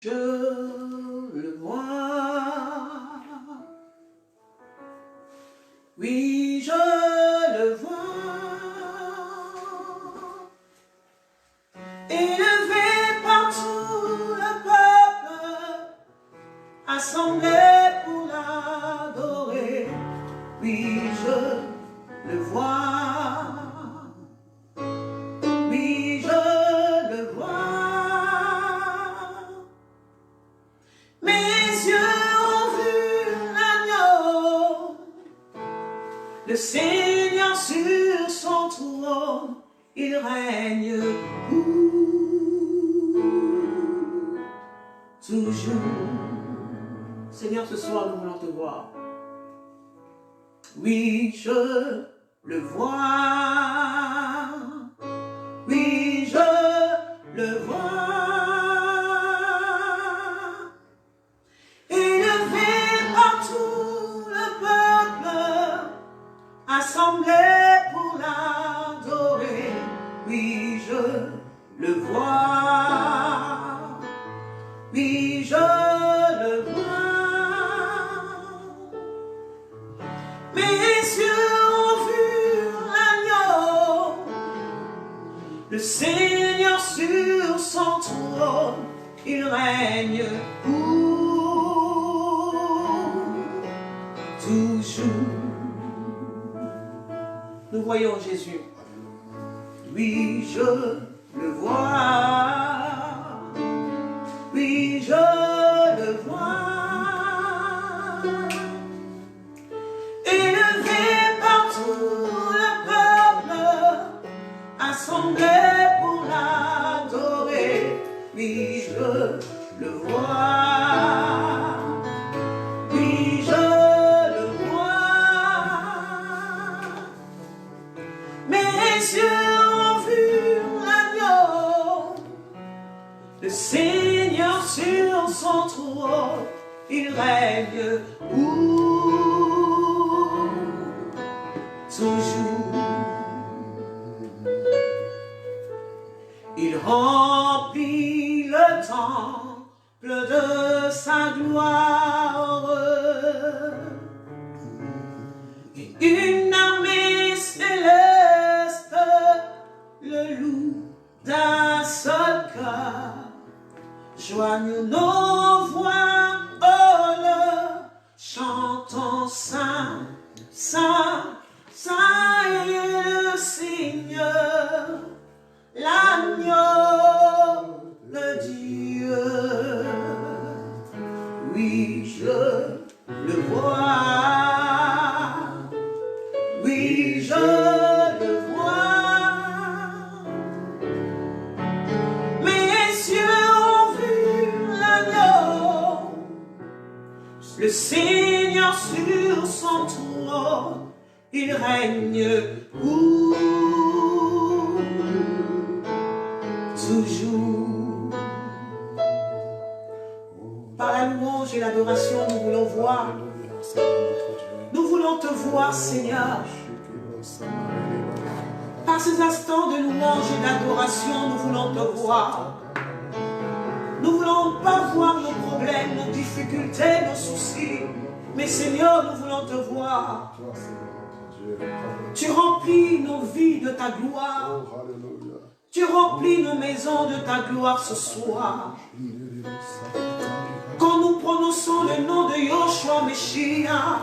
Je le vois, oui je le vois, élevé par tout le peuple, assemblé pour l'adorer, oui je le vois, oui je le vois. Mes yeux ont vu l'agneau, le Seigneur sur son trône, il règne toujours. Seigneur, ce soir nous voulons te voir. Oui, je le vois. Oui, je le vois. Assemblé pour l'adorer, oui je le vois, oui je le vois. Mes yeux ont vu l'agneau, le Seigneur sur son trône, il règne pour toujours. Nous voyons Jésus. Oui, je le vois. Oui, je le vois. Élevé par tout le peuple, assemblé pour l'adorer. Oui, je le vois. Oui, je mes yeux ont vu l'agneau, le Seigneur sur son trône, il règne pour toujours. Il remplit le temple de sa gloire, et une armée céleste le loue d'un seul cœur. Joignons nos voix, oh le chantons saint, saint, saint est le Seigneur, l'agneau de Dieu. Oui, je le vois, oui, je le vois. Mes yeux ont vu l'agneau, le Seigneur sur son trône, il règne pour toujours. Par la louange et l'adoration, nous voulons voir. Nous voulons te voir, Seigneur. Par ces instants de louange et d'adoration, nous voulons te voir. Nous ne voulons pas voir nos problèmes, nos difficultés, nos soucis. Mais Seigneur, nous voulons te voir. Tu remplis nos vies de ta gloire. Tu remplis nos maisons de ta gloire ce soir. Quand nous prononçons le nom de Yoshua Meshiach,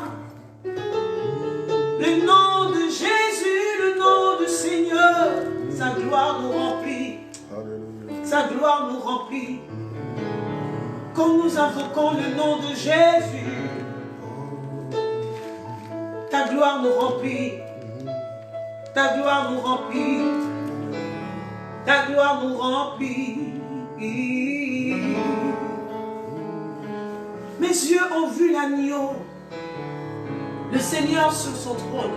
le nom de Jésus, le nom du Seigneur, sa gloire nous remplit. Sa gloire nous remplit. Quand nous invoquons le nom de Jésus, ta gloire nous remplit. Ta gloire nous remplit. Ta gloire nous remplit. Mes yeux ont vu l'agneau, le Seigneur sur son trône.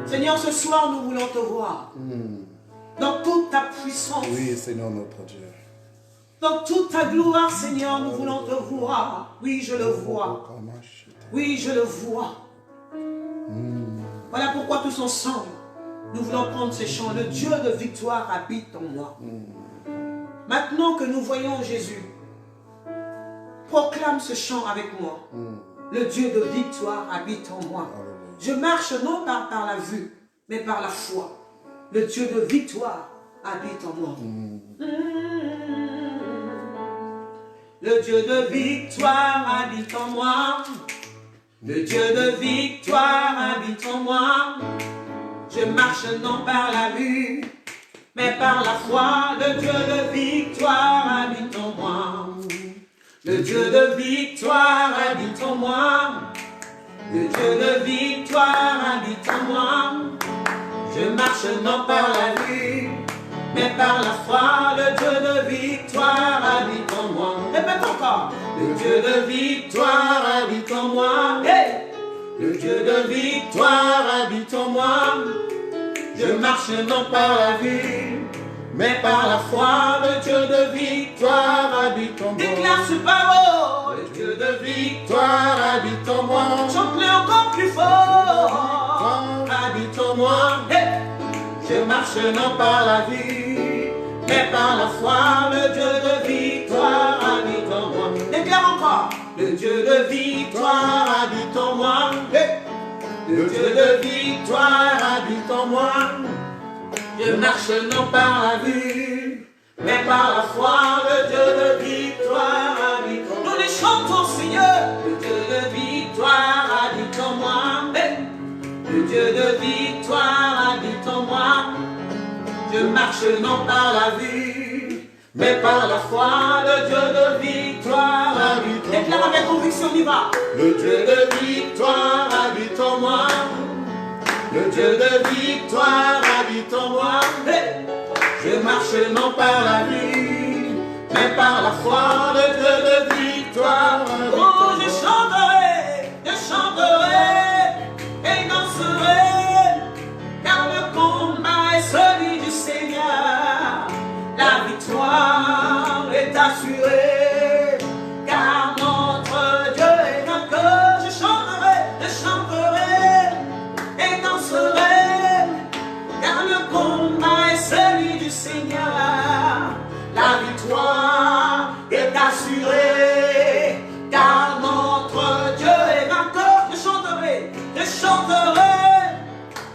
Seigneur, ce soir, nous voulons te voir. Dans toute ta puissance. Oui, Seigneur notre Dieu. Dans toute ta gloire, Seigneur, nous voulons te voir. Oui, je le vois. Oui, je le vois. Voilà pourquoi tous ensemble, nous voulons prendre ces chants. Le Dieu de victoire habite en moi. Maintenant que nous voyons Jésus, Proclame ce chant avec moi. Le Dieu de victoire habite en moi. Je marche non pas par la vue, mais par la foi. Le Dieu de victoire habite en moi. Le Dieu de victoire habite en moi. Le Dieu de victoire habite en moi. Je marche non par la vue, mais par la foi. Le Dieu de victoire habite en moi. Le Dieu de victoire habite en moi. Le Dieu de victoire habite en moi. Je marche non par la vue, mais par la foi. Le Dieu de victoire habite en moi. Répète encore. Le Dieu de victoire habite en moi. Hey! Le Dieu de victoire habite en moi. Je marche non par la vue, mais par la foi. Le Dieu de victoire habite en moi. Déclare ce parole. Le Dieu de victoire habite en moi. Chante-le encore plus fort. Habite en moi. Hey! Je marche non par la vue, mais par la foi. Le Dieu de victoire habite en moi. Déclare encore. Le Dieu de victoire habite en moi. Hey! Le Dieu de victoire habite en moi. Je marche non par la vue, mais par la foi. Le Dieu de victoire habite en moi. Nous les chantons, Seigneur. Le Dieu de victoire habite en moi. Hey! Le Dieu de victoire habite en moi. Je marche non par la vue, mais par la foi. Le Dieu de victoire habite en moi. Déclare avec conviction, on y va. Le Dieu de victoire habite en moi. Le Dieu de victoire habite en moi. Hey! Je marche non par la vue, mais par la foi. Le Dieu de victoire habite en moi. Oh, je chanterai et danserai, car le combat est celui du Seigneur. La victoire est assurée, car notre Dieu est vainqueur. Je chanterai et danserai, car le combat est celui du Seigneur. La victoire est assurée, car notre Dieu est vainqueur. Je chanterai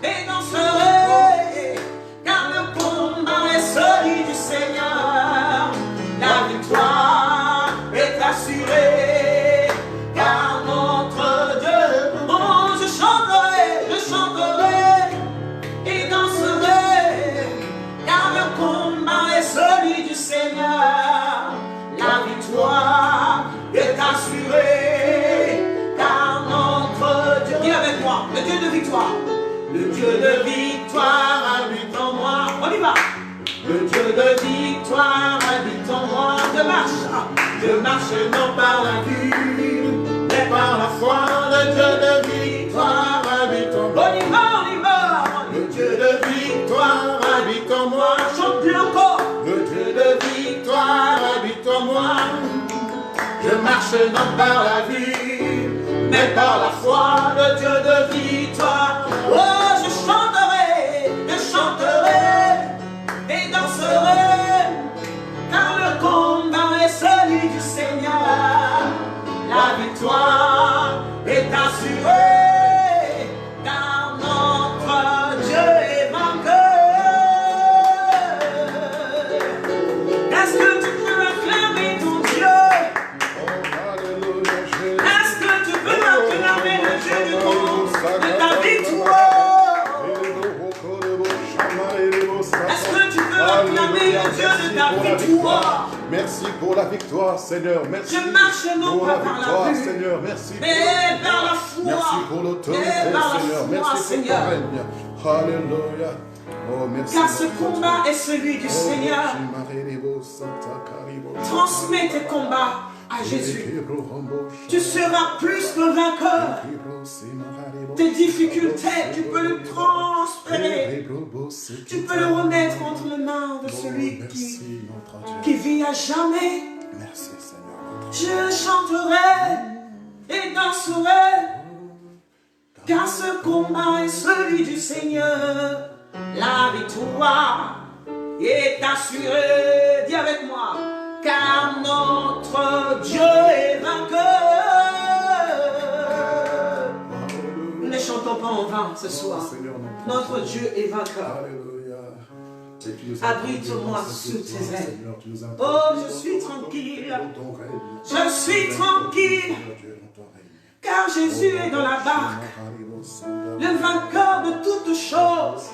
et danserai, car le combat est celui du Seigneur. La victoire est assurée, car notre Dieu. Oh, je chanterai et danserai, car le combat est celui du Seigneur. La victoire est assurée, car notre Dieu. Dis avec moi, le Dieu de victoire. Le Dieu de victoire habite en moi. On y va. Le Dieu de victoire habite en moi. Je marche non par la vue, mais par la foi. Le Dieu de victoire habite en moi. On y va. Le Dieu de victoire habite en moi. Chante-le encore. Le Dieu de victoire habite en moi. Je marche non par la vue, mais par la foi. Le Dieu de victoire. Oh, je chanterai et danserai, car le combat est celui du Seigneur. La victoire est assurée, car notre Dieu est vainqueur. Est-ce que tu peux acclamer ton Dieu? Est-ce que tu peux acclamer le Dieu de ta victoire? Est-ce que tu peux acclamer le Dieu de ta victoire? Merci pour la victoire, Seigneur. Merci je marche non pour pas la par victoire, la vue, Seigneur. Merci mais par la foi. Merci pour l'autorité, Seigneur. Merci pour ton règne. Alléluia. Oh, merci. Car ce combat est celui du Seigneur. Transmets tes combats à Jésus. Tu seras plus que vainqueur. Tes difficultés, tu peux le transférer. Tu peux le remettre entre les mains de celui qui vit à jamais. Merci, Seigneur. Je chanterai et danserai, car ce combat est celui du Seigneur. La victoire est assurée. Dis avec moi, car notre Dieu est vainqueur. en vain ce soir. Notre Dieu est vainqueur. Abrite-moi sous tes ailes. Oh, je suis tranquille. Je suis tranquille. Car Jésus est dans la barque. Le vainqueur de toutes choses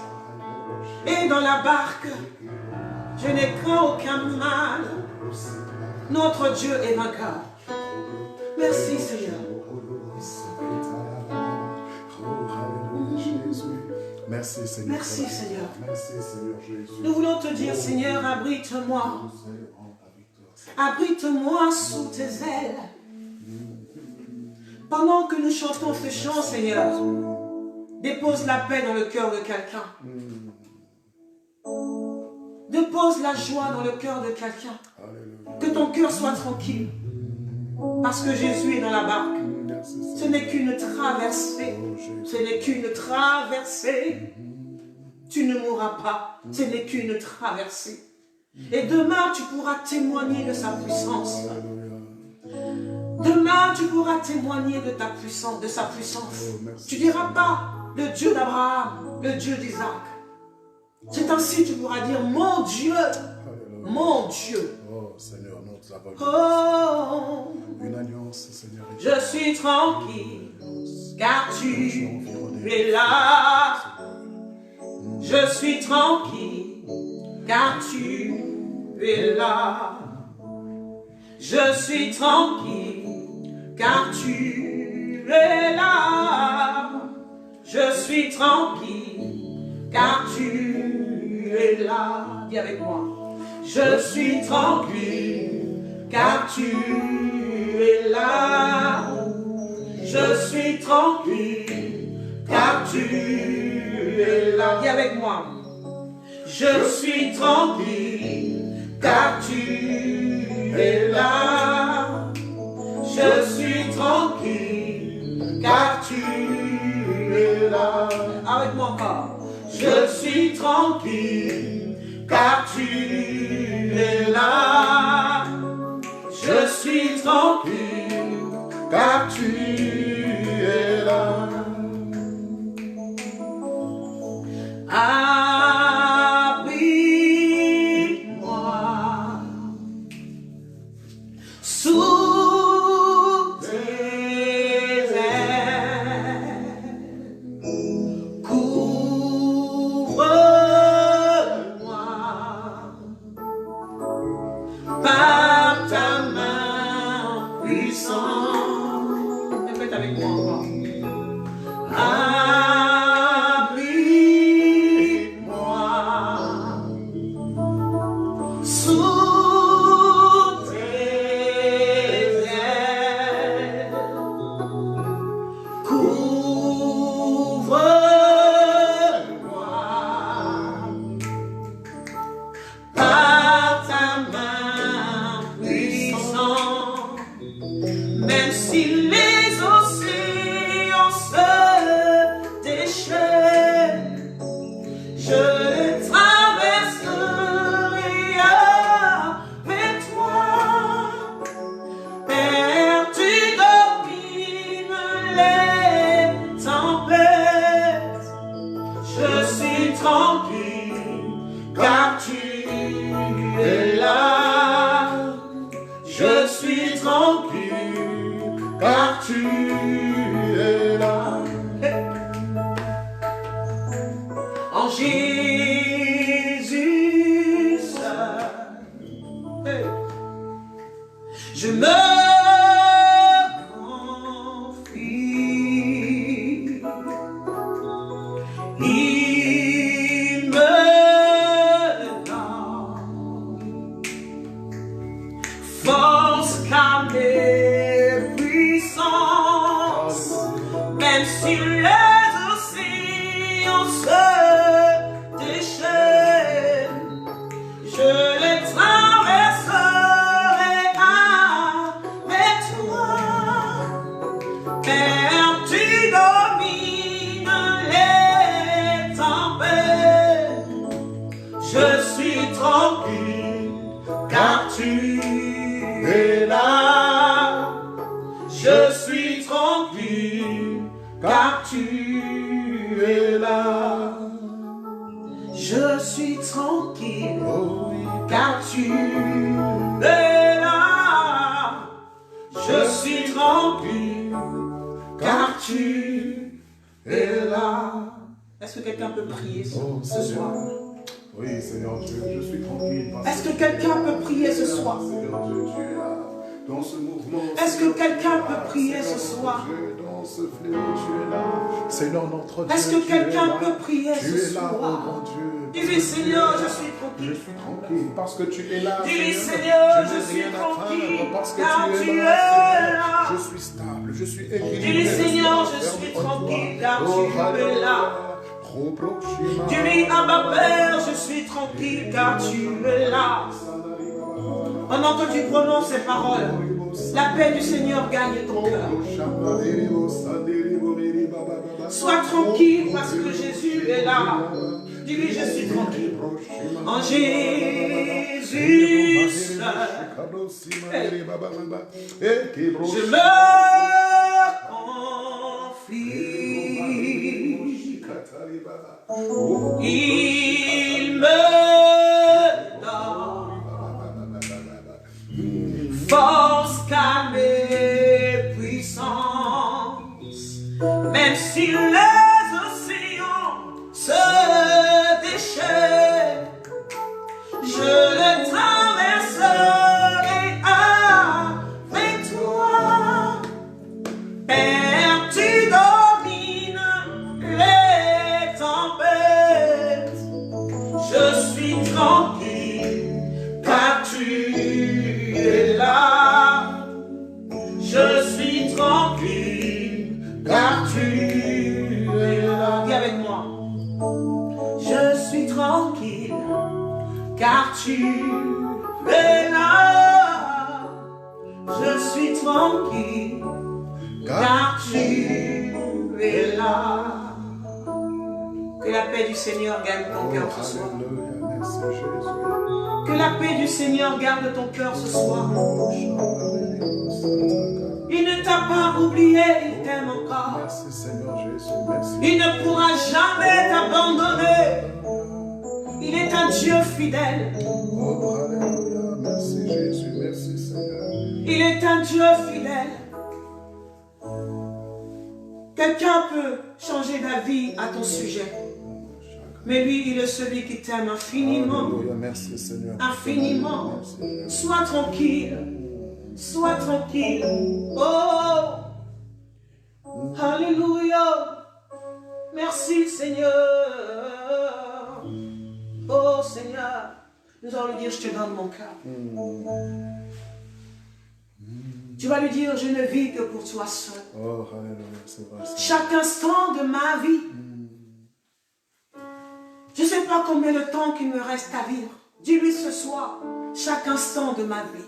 est dans la barque. Je n'ai craint aucun mal. Notre Dieu est vainqueur. Merci Seigneur. Merci Seigneur. Merci Seigneur. Merci Seigneur Jésus. Nous voulons te dire Seigneur, abrite-moi. Abrite-moi sous tes ailes. Pendant que nous chantons ce chant Seigneur, dépose la paix dans le cœur de quelqu'un. Dépose la joie dans le cœur de quelqu'un. Que ton cœur soit tranquille. Parce que Jésus est dans la barque. Ce n'est qu'une traversée. Ce n'est qu'une traversée. Tu ne mourras pas. Ce n'est qu'une traversée. Et demain, tu pourras témoigner de sa puissance. Demain, tu pourras témoigner de ta puissance, de sa puissance. Tu ne diras pas le Dieu d'Abraham, le Dieu d'Isaac. C'est ainsi que tu pourras dire mon Dieu, mon Dieu. Oh Seigneur, nous avons une alliance, Seigneur. Je suis tranquille, car tu es là. Je suis tranquille, car tu es là. Je suis tranquille, car tu es là. Je suis tranquille, car tu es là. Dis avec moi. Je suis tranquille, car tu es là. Je suis tranquille, car tu es là. Dis avec moi. Je suis tranquille, car tu es là. Je suis tranquille, car tu es là. Avec moi encore. Je suis tranquille, car tu es là. Je suis tranquille, car tu es là. Abrite-moi sous tes ailes. Couvre-moi par ta main puissante. Répète avec moi encore. Sous tes ailes, couvre-moi par ta main puissante, même si les océans se déchaînent, je les traverserai avec toi. Père, tu domines les tempêtes. Je suis tranquille, car tu es là. Je suis tranquille, car tu es là. En Jésus seul, je me confie. Il me donne force, calme et puissance, même si les océans se déchaînent, je les traverserai avec toi. Père, tu domines les tempêtes. Je suis tranquille, car tu es là. Je suis tranquille, car tu es là. Je suis tranquille, Oh oui, car tu es là. Je suis tranquille, car tu es là. Est-ce que quelqu'un peut prier ce soir? oui, Seigneur Dieu, je suis tranquille. Est-ce que quelqu'un peut prier ce soir? Seigneur Dieu, tu es là. Dans ce mouvement, est-ce que quelqu'un peut prier ce soir? Dans ce fléau, tu es là. Seigneur notre Dieu, est-ce que quelqu'un peut prier tu ce es là, oh soir? mon Dieu. Dis-lui, Seigneur, je suis tranquille. Je suis tranquille parce que tu es là. Dis-lui, Seigneur, je n'ai suis rien à tranquille, craindre parce que car tu tu es es là. Seigneur. là. Je suis stable, je suis équilibré. Dis-lui, Seigneur, je suis tranquille, car tu es là. Dis-lui, Abba Père, je suis tranquille, car tu es là. Pendant que tu prononces ces paroles, la paix du Seigneur gagne ton cœur. Sois tranquille parce que Jésus est là. Dis-lui, je suis tranquille. En Jésus seul. Je me confie. Il me donne force, calme et puissance. Même si les océans se déchaînent, je les traverserai avec toi. Père, tu domines les tempêtes. Je suis tranquille, car tu es là. Je suis tranquille, car tu es là. Dis avec moi. Je suis tranquille, car tu es là. Je suis tranquille, car tu es là. Que la paix du Seigneur gagne ton cœur ce soir. Que la paix du Seigneur garde ton cœur ce soir. Il ne t'a pas oublié, il t'aime encore. Merci Seigneur Jésus, merci. Il ne pourra jamais t'abandonner. Il est un Dieu fidèle. Oh, alléluia, merci Jésus, merci Seigneur. Il est un Dieu fidèle. Quelqu'un peut changer d'avis à ton sujet. Mais lui, il est celui qui t'aime infiniment. Alléluia, merci Seigneur. Infiniment. Merci. Sois tranquille. Sois tranquille. Oh. Alléluia. Merci Seigneur. Oh Seigneur. Nous allons lui dire, je te donne mon cœur. Tu vas lui dire, je ne vis que pour toi seul. Oh, alléluia, c'est vrai. Chaque instant de ma vie. Je ne sais pas combien de temps qu'il me reste à vivre. Dis-lui ce soir, chaque instant de ma vie.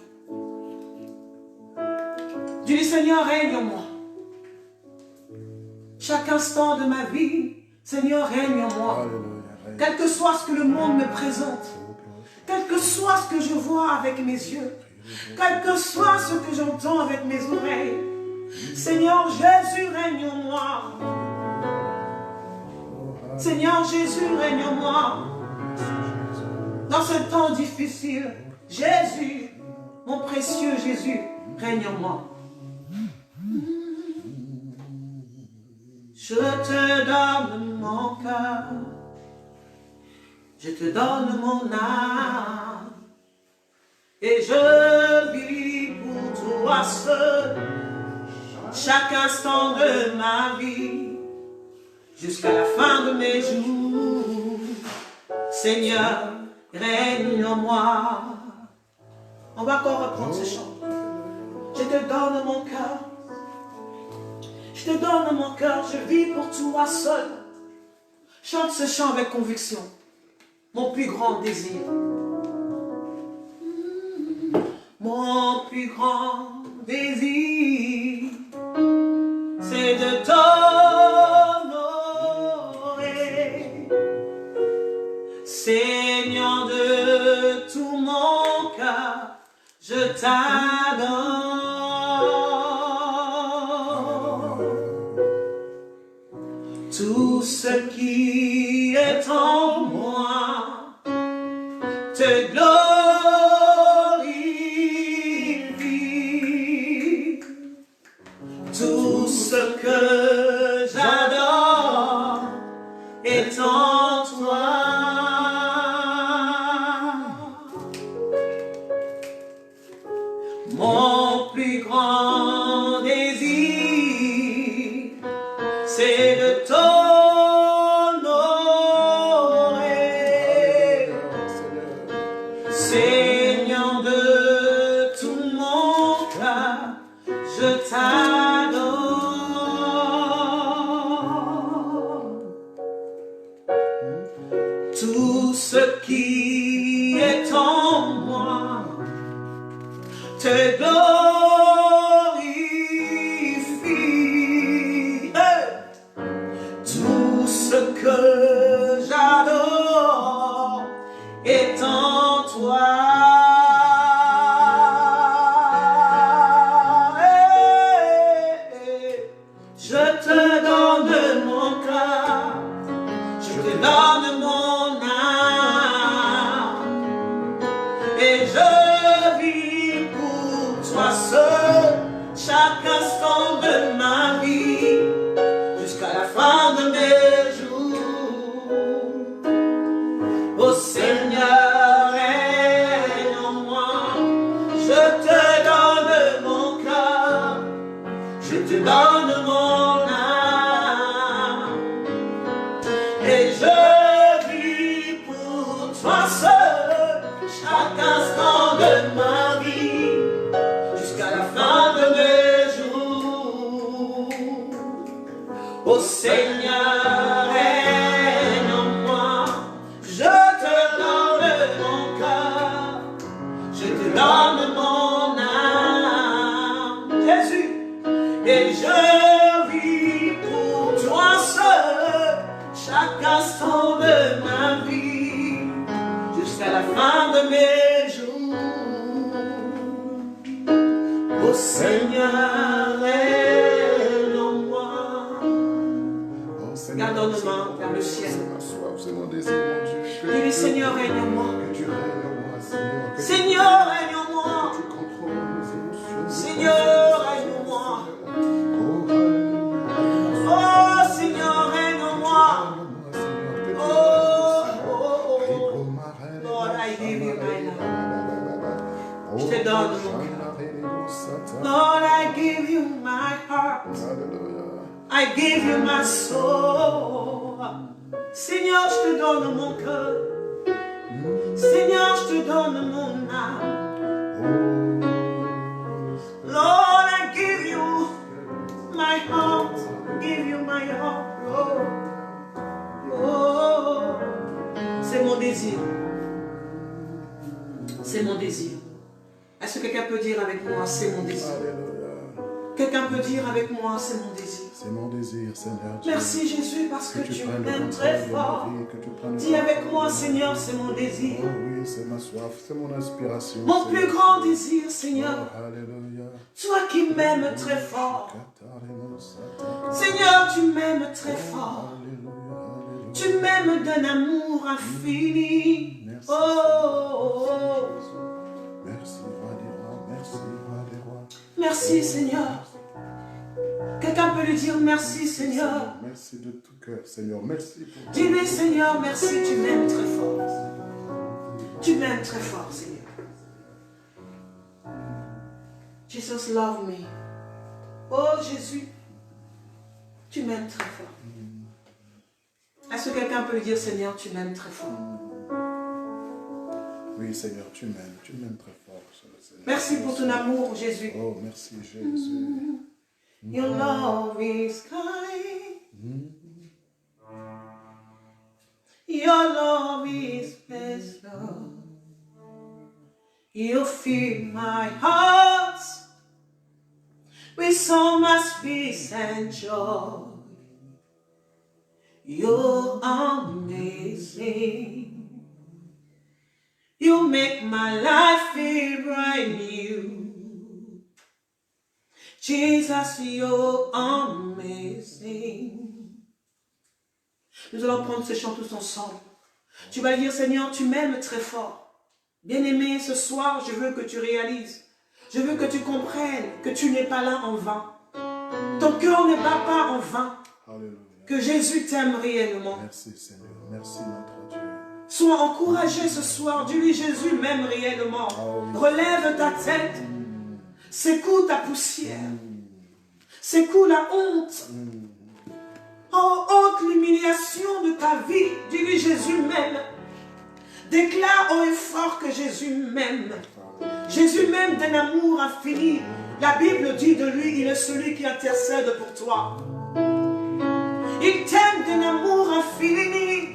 Dis-lui, Seigneur, règne en moi. Chaque instant de ma vie, Seigneur, règne en moi. Alléluia. Quel que soit ce que le monde me présente, quel que soit ce que je vois avec mes yeux, quel que soit ce que j'entends avec mes oreilles, Seigneur Jésus, règne en moi. Seigneur Jésus, règne en moi. Dans ce temps difficile, Jésus, mon précieux Jésus, règne en moi. Je te donne mon cœur, je te donne mon âme, et je vis pour toi seul, chaque instant de ma vie, jusqu'à la fin de mes jours. Seigneur, règne en moi. On va encore reprendre ce chant. Je te donne mon cœur. Je te donne mon cœur, je vis pour toi seul. Chante ce chant avec conviction. Mon plus grand désir. Mon plus grand désir, c'est de t'honorer. Seigneur de tout mon cœur, je t'adore. Tout ce qui est en moi te glorifie. Tout ce que j'adore est en toi. Mon plus grand désir, c'est de t'honorer, Seigneur de tout mon cœur, je t'adore. Tout ce qui est en moi te glorifie. Tout ce que j'adore est en toi. Je te donne mon cœur, je te donne mon âme, et je vis pour toi seul chaque instant de ma vie, jusqu'à la fin de mes jours. Ô Seigneur, règne en moi, je te donne mon cœur, je te donne mon âme, et je vis pour toi seul chaque instant de ma vie, jusqu'à la fin de mes jours. Ô Seigneur, règne en moi, je te donne mon cœur, je te donne mon âme, Jésus, et je vis pour toi seul chaque instant de ma vie, jusqu'à la fin de mes jours. Ô Seigneur, règne en moi. Garde nos mains vers le ciel. C'est mon désir, mon Dieu. Dis-lui, Seigneur, règne en moi. Que tu règnes en moi, Seigneur. Que Seigneur, règne en moi. tu contrôles mes émotions. Seigneur, règne en moi. Oh, Seigneur, règne en moi. Lord, I give you my love. Je te donne mon cœur. Lord, I give you my heart. I give you my soul. Seigneur, je te donne mon cœur. Seigneur, je te donne mon âme. Lord, I give you my heart. Give you my heart. Oh, oh. C'est mon désir. C'est mon désir. Est-ce que quelqu'un peut dire avec moi, c'est mon désir? Quelqu'un peut dire avec moi, c'est mon désir. C'est mon désir, Seigneur. Merci Jésus parce que tu m'aimes très fort. Dis avec moi, Seigneur, c'est mon désir. Oh oui, c'est ma soif, c'est mon inspiration. Mon plus grand désir, Seigneur. Oh, alléluia. Toi qui m'aimes très fort. Seigneur, tu m'aimes très fort. Tu m'aimes d'un amour infini. Merci, Oh, oh, oh. Merci, roi des rois. Merci, roi des rois. Merci, Seigneur. Quelqu'un peut lui dire merci, Seigneur. Merci de tout cœur, Seigneur. Merci pour tout. Dis-lui, Seigneur, merci, tu m'aimes très fort. Tu m'aimes très fort, Seigneur. Jesus love me. Oh, Jésus, tu m'aimes très fort. Est-ce que quelqu'un peut lui dire, Seigneur, tu m'aimes très fort? Oui, Seigneur, tu m'aimes très fort. Seigneur. Merci pour ton amour, Jésus. Oh, merci, Jésus. Your love is kind. Your love is special. You fill my heart with so much peace and joy. You're amazing. You make my life feel brand new. Jesus, you're amazing. Nous allons prendre ce chant tous ensemble. Tu vas dire, Seigneur, tu m'aimes très fort. Bien-aimé, ce soir, je veux que tu réalises. Je veux que tu comprennes que tu n'es pas là en vain. Ton cœur n'est pas en vain. Alléluia. Que Jésus t'aime réellement. Merci Seigneur. Merci notre Dieu. Sois encouragé ce soir. Dis-lui, Jésus m'aime réellement. Relève ta tête. Secoue ta poussière. Secoue la honte. Oh, ôte l'humiliation de ta vie. Dis-lui, Jésus m'aime. Déclare haut et fort que Jésus m'aime. Jésus m'aime d'un amour infini. La Bible dit de lui, il est celui qui intercède pour toi. Il t'aime d'un amour infini.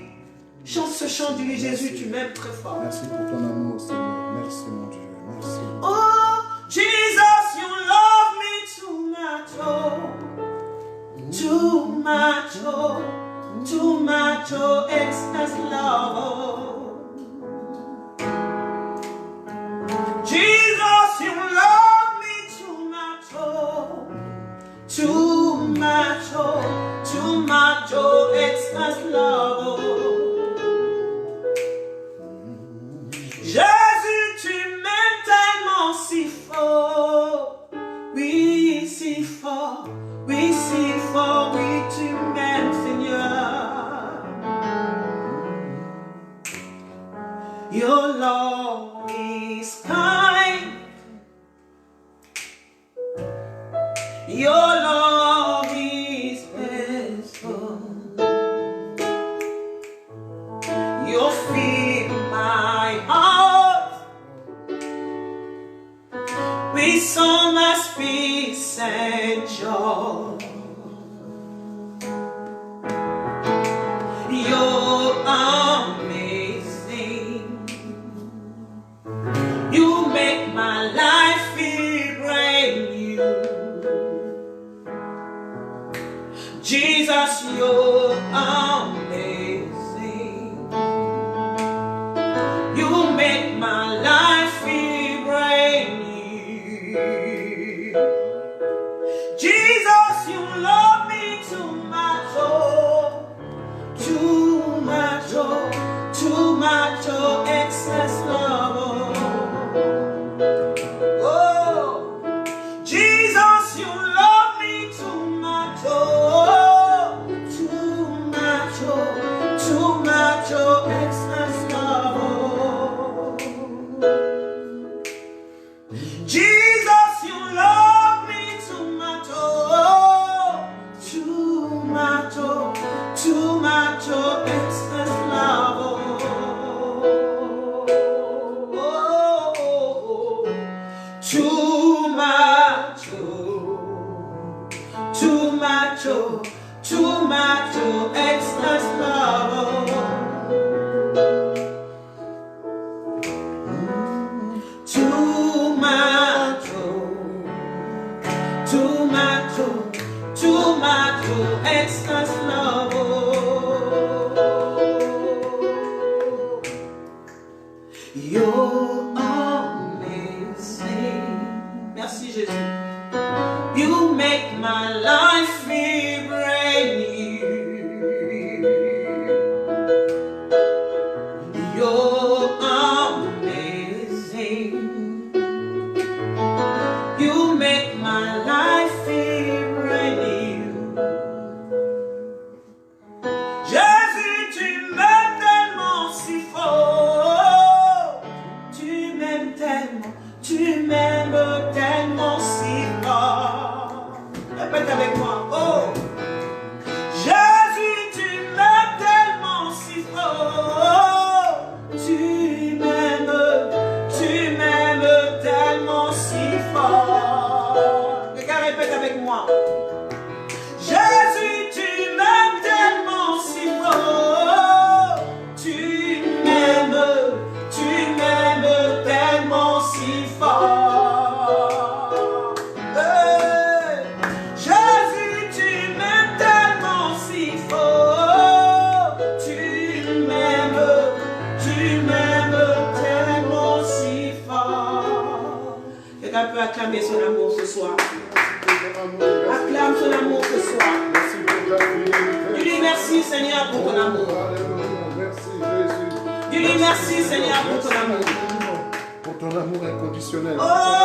Chante ce chant, dis-lui, Jésus, tu m'aimes très fort. Merci pour ton amour, Seigneur. Merci, mon Dieu. Merci. Oh, Jesus, you love me too much, oh. Too much, oh. Too much, oh, excess love, oh. Jesus, you love me too much, oh. Too much, oh. Too much, oh, excess love, oh. Jésus, tu m'aimes tellement si fort. Oui, si fort. Oui, si fort. Oui, tu m'aimes, Seigneur. Your love is kind. Your love is faithful. You fill my heart with so much peace and joy. You're amazing. You make my life feel brand new. Jesus, you're amazing. You make my life feel brand new. Jesus, you love me too much, oh. Too much, oh. Too much, oh. Excess love, oh. Oh. Jesus, you love me too much, oh. Too much, oh. Too much, oh. Excess love, oh. Jesus, you love me too much, oh. Too much, oh. Too much, oh. Excess love, oh. Oh, oh, oh. Too much, oh. Too much, oh. Too much, oh. Excess love, oh. Too much, oh. Too much, oh. Too much, oh. Excess love, oh. You're amazing. Merci Jésus. You make my life feel brand new. You're amazing. You make my life feel brand new. Jésus, tu m'aimes tellement si fort. Tu m'aimes tellement si fort. Répète avec moi. Oh. Jésus, tu m'aimes tellement si fort. Tu m'aimes tellement si fort. Quelqu'un répète avec moi. Jésus, tu m'aimes tellement si fort. Tu m'aimes tellement si fort. Hey. Jésus, tu m'aimes tellement si fort. Tu m'aimes tellement si fort. Quelqu'un peut acclamer son amour ce soir. Acclame son amour ce soir. Dis-lui merci merci Seigneur pour ton amour. Merci Jésus. Dis-lui merci Seigneur pour ton amour. Pour ton amour inconditionnel. Oh,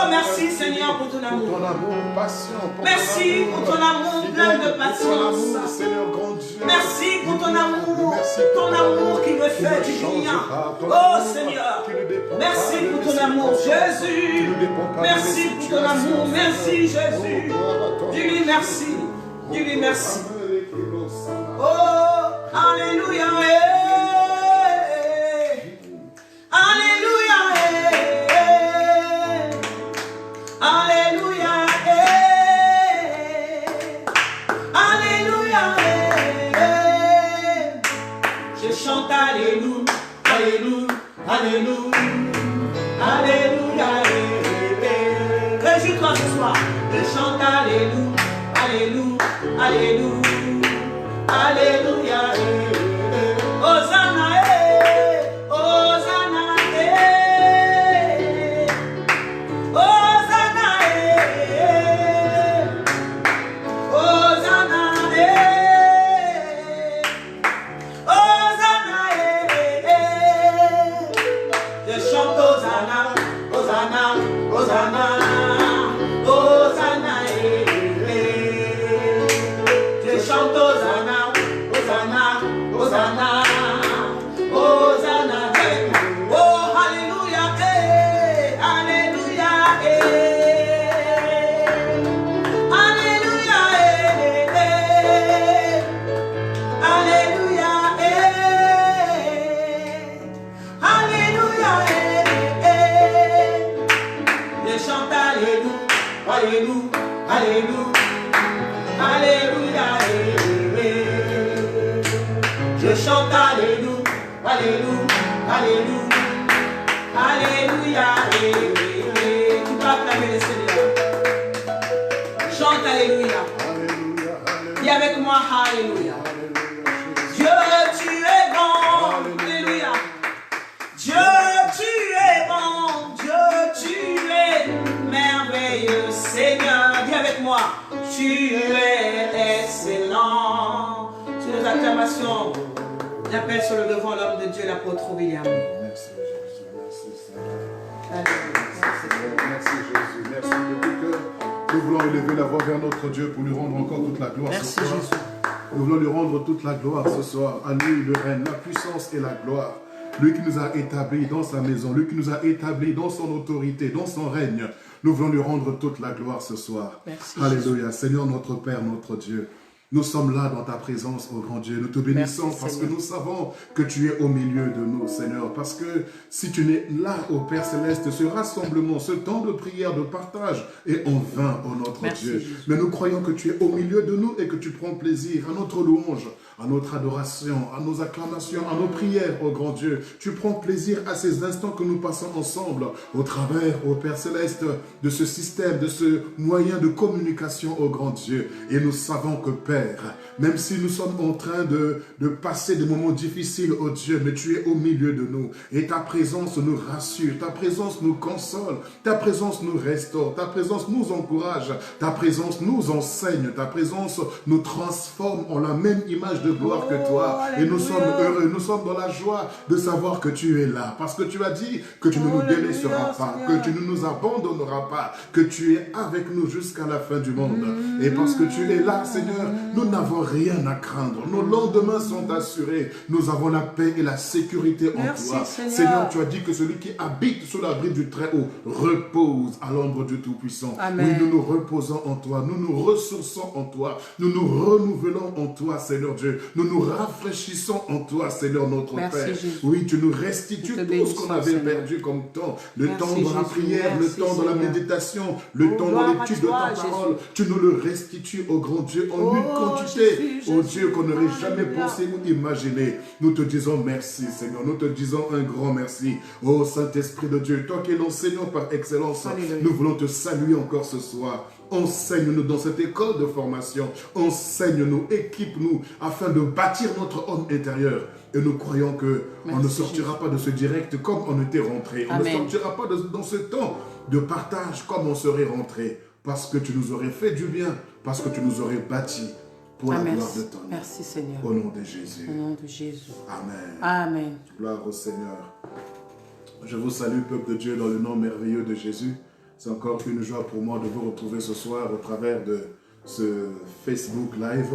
merci Seigneur pour ton Pour amour. ton amour patient. Merci pour ton amour plein de patience. Seigneur grand Dieu. Merci pour ton amour qui me fait du bien. Oh Seigneur, merci pour ton amour Jésus. Merci pour ton amour, merci Jésus. Dis-lui merci, dis-lui merci. Oh, alléluia. Alléluia. Alléluia. Alléluia. Je chante Alléluia. Alléluia. Alléluia. Alléluia. Réjouis-toi ce soir. Je chante Alléluia. Alléluia. Alléluia. Alléluia. Hosanna. Hosanna. Hosanna. Hosanna. Hosanna. Je chante Hosanna. Hosanna. Hosanna. Hosanna. Je chante Hosanna. Hosanna. Hosanna. Hosanna. Oh, alléluia. Alléluia. Alléluia. Alléluia. Alléluia. Je chante Alléluia. Alléluia. Alléluia. Alléluia. Je chante Alléluia. Alléluia. Alléluia. Alléluia. Tu peux acclamer le Seigneur. Chante Alléluia. Dis avec moi Alléluia. Dieu, tu es bon. Alléluia. Dieu, tu es bon. Dieu, tu es merveilleux. Seigneur, dis avec moi. Tu es excellent. Sur les acclamations, j'appelle sur le devant l'homme de Dieu, l'apôtre William. Merci Jésus, merci Seigneur. Merci Jésus, merci de tout cœur. Nous voulons élever la voix vers notre Dieu pour lui rendre encore toute la gloire ce soir. Jésus. Nous voulons lui rendre toute la gloire ce soir. À lui le règne, la puissance et la gloire. Lui qui nous a établis dans sa maison, lui qui nous a établis dans son autorité, dans son règne. Nous voulons lui rendre toute la gloire ce soir. Merci, Alléluia. Seigneur notre Père, notre Dieu. Nous sommes là dans ta présence, ô grand Dieu. Nous te bénissons parce que nous savons que tu es au milieu de nous, Seigneur. Parce que si tu n'es là, ô Père Céleste, ce rassemblement, ce temps de prière, de partage est en vain, ô notre Dieu. Jésus. Mais nous croyons que tu es au milieu de nous et que tu prends plaisir à notre louange, à notre adoration, à nos acclamations, à nos prières, ô grand Dieu. Tu prends plaisir à ces instants que nous passons ensemble au travers, ô Père Céleste, de ce système, de ce moyen de communication, ô grand Dieu. Et nous savons que, Père, même si nous sommes en train de passer des moments difficiles, ô Dieu, mais tu es au milieu de nous. Et ta présence nous rassure, ta présence nous console, ta présence nous restaure, ta présence nous encourage, ta présence nous enseigne, ta présence nous transforme en la même image de gloire que toi. Et nous sommes heureux, nous sommes dans la joie de savoir que tu es là. Parce que tu as dit que tu ne nous délaisseras pas, que tu ne nous abandonneras pas, que tu es avec nous jusqu'à la fin du monde. Et parce que tu es là, Seigneur, nous n'avons rien à craindre. Nos lendemains sont assurés. Nous avons la paix et la sécurité en toi. Seigneur, tu as dit que celui qui habite sous l'abri du Très-Haut repose à l'ombre du Tout-Puissant. Oui, nous nous reposons en toi. Nous nous ressourçons en toi. Nous nous renouvelons en toi, Seigneur Dieu. Nous nous rafraîchissons en toi, Seigneur notre Père. Jésus. Oui, tu nous restitues tout ce qu'on avait perdu comme temps. Le temps dans la prière, le temps dans la méditation, le temps dans l'étude de ta parole. Tu nous le restitues, ô grand Dieu, en une quantité, ô Dieu, qu'on n'aurait jamais pensé ou imaginé. Nous te disons merci, Seigneur. Nous te disons un grand merci. Ô Saint-Esprit de Dieu, toi qui es l'enseignant par excellence, nous voulons te saluer encore ce soir. Enseigne-nous dans cette école de formation. Enseigne-nous, équipe-nous afin de bâtir notre homme intérieur. Et nous croyons qu'on ne sortira pas de ce direct comme on était rentré. On ne sortira pas dans ce temps de partage comme on serait rentré. Parce que tu nous aurais fait du bien, parce que tu nous aurais bâti. pour la gloire de ton nom. Merci Seigneur. Au nom de Jésus. Au nom de Jésus. Amen. Amen. Gloire au Seigneur. Je vous salue, peuple de Dieu, dans le nom merveilleux de Jésus. C'est encore une joie pour moi de vous retrouver ce soir au travers de ce Facebook Live.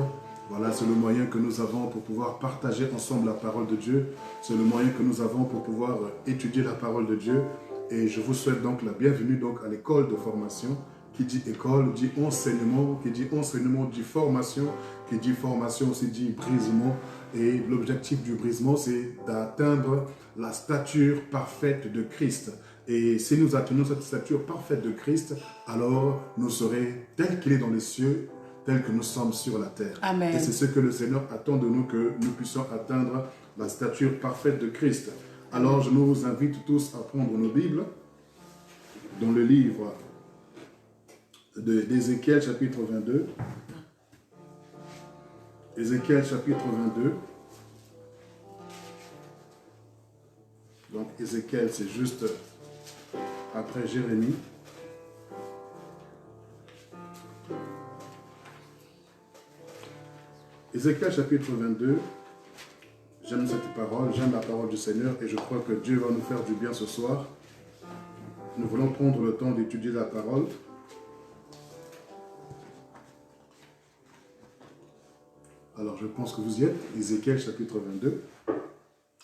Voilà, c'est le moyen que nous avons pour pouvoir partager ensemble la parole de Dieu. C'est le moyen que nous avons pour pouvoir étudier la parole de Dieu. Et je vous souhaite donc la bienvenue donc à l'école de formation. Qui dit école, dit enseignement, qui dit enseignement, dit formation, qui dit formation aussi dit brisement. Et l'objectif du brisement, c'est d'atteindre la stature parfaite de Christ. Et si nous atteignons cette stature parfaite de Christ, alors nous serons tel qu'il est dans les cieux, tel que nous sommes sur la terre. Amen. Et c'est ce que le Seigneur attend de nous, que nous puissions atteindre la stature parfaite de Christ. Alors je nous invite tous à prendre nos Bibles dans le livre d'Ézéchiel chapitre 22. Ézéchiel chapitre 22. Donc Ézéchiel, c'est juste après Jérémie. Ézéchiel chapitre 22. J'aime cette parole, j'aime la parole du Seigneur et je crois que Dieu va nous faire du bien ce soir. Nous voulons prendre le temps d'étudier la parole. Alors, je pense que vous y êtes. Ézéchiel chapitre 22,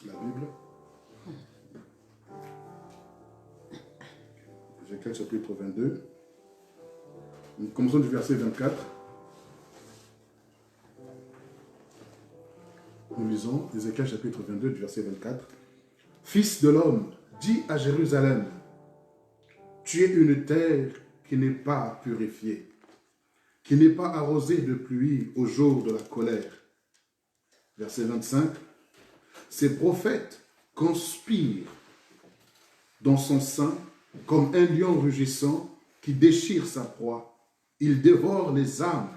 la Bible. Ézéchiel chapitre 22. Nous commençons du verset 24. Nous lisons Ézéchiel chapitre 22, du verset 24. « Fils de l'homme, dis à Jérusalem, tu es une terre qui n'est pas purifiée, qui n'est pas arrosée de pluie au jour de la colère. » Verset 25. « Ces prophètes conspirent dans son sein comme un lion rugissant qui déchire sa proie. Ils dévorent les âmes,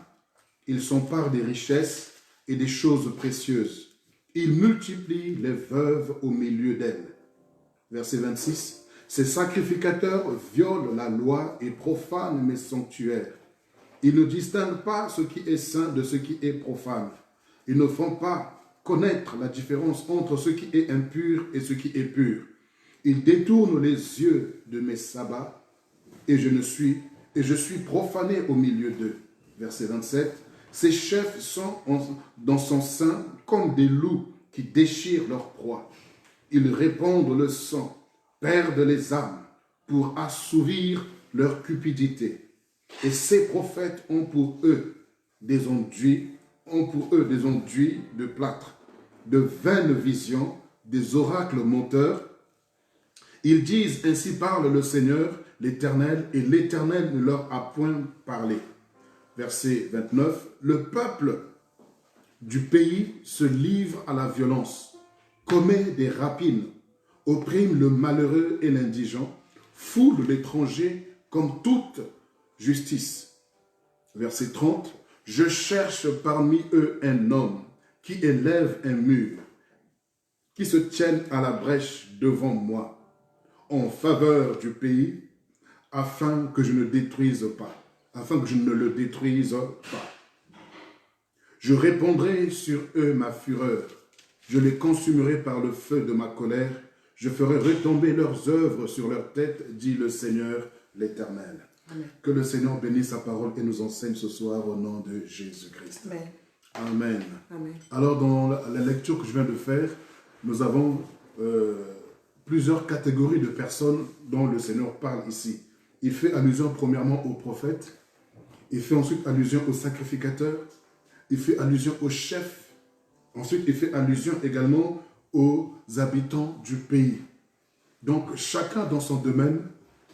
ils s'emparent des richesses et des choses précieuses. Ils multiplient les veuves au milieu d'elles. » Verset 26. « Ces sacrificateurs violent la loi et profanent mes sanctuaires. Ils ne distinguent pas ce qui est saint de ce qui est profane. Ils ne font pas connaître la différence entre ce qui est impur et ce qui est pur. Ils détournent les yeux de mes sabbats et je suis profané au milieu d'eux. » Verset 27. « Ces chefs sont dans son sein comme des loups qui déchirent leur proie. Ils répandent le sang, perdent les âmes pour assouvir leur cupidité. Et ces prophètes ont pour eux des enduits de plâtre, de vaines visions, des oracles menteurs. Ils disent, ainsi parle le Seigneur, l'Éternel, et l'Éternel ne leur a point parlé. » Verset 29, « Le peuple du pays se livre à la violence, commet des rapines, opprime le malheureux et l'indigent, foule l'étranger comme toute justice. » Verset 30, « Je cherche parmi eux un homme qui élève un mur, qui se tienne à la brèche devant moi, en faveur du pays, afin que je ne détruise pas. Afin que je ne le détruise pas. Je répandrai sur eux ma fureur, je les consumerai par le feu de ma colère, je ferai retomber leurs œuvres sur leur tête, dit le Seigneur l'Éternel. » Que le Seigneur bénisse sa parole et nous enseigne ce soir au nom de Jésus-Christ. Amen. Amen. Amen. Alors dans la lecture que je viens de faire, nous avons plusieurs catégories de personnes dont le Seigneur parle ici. Il fait allusion premièrement aux prophètes, il fait ensuite allusion aux sacrificateurs, il fait allusion aux chefs, ensuite il fait allusion également aux habitants du pays. Donc chacun dans son domaine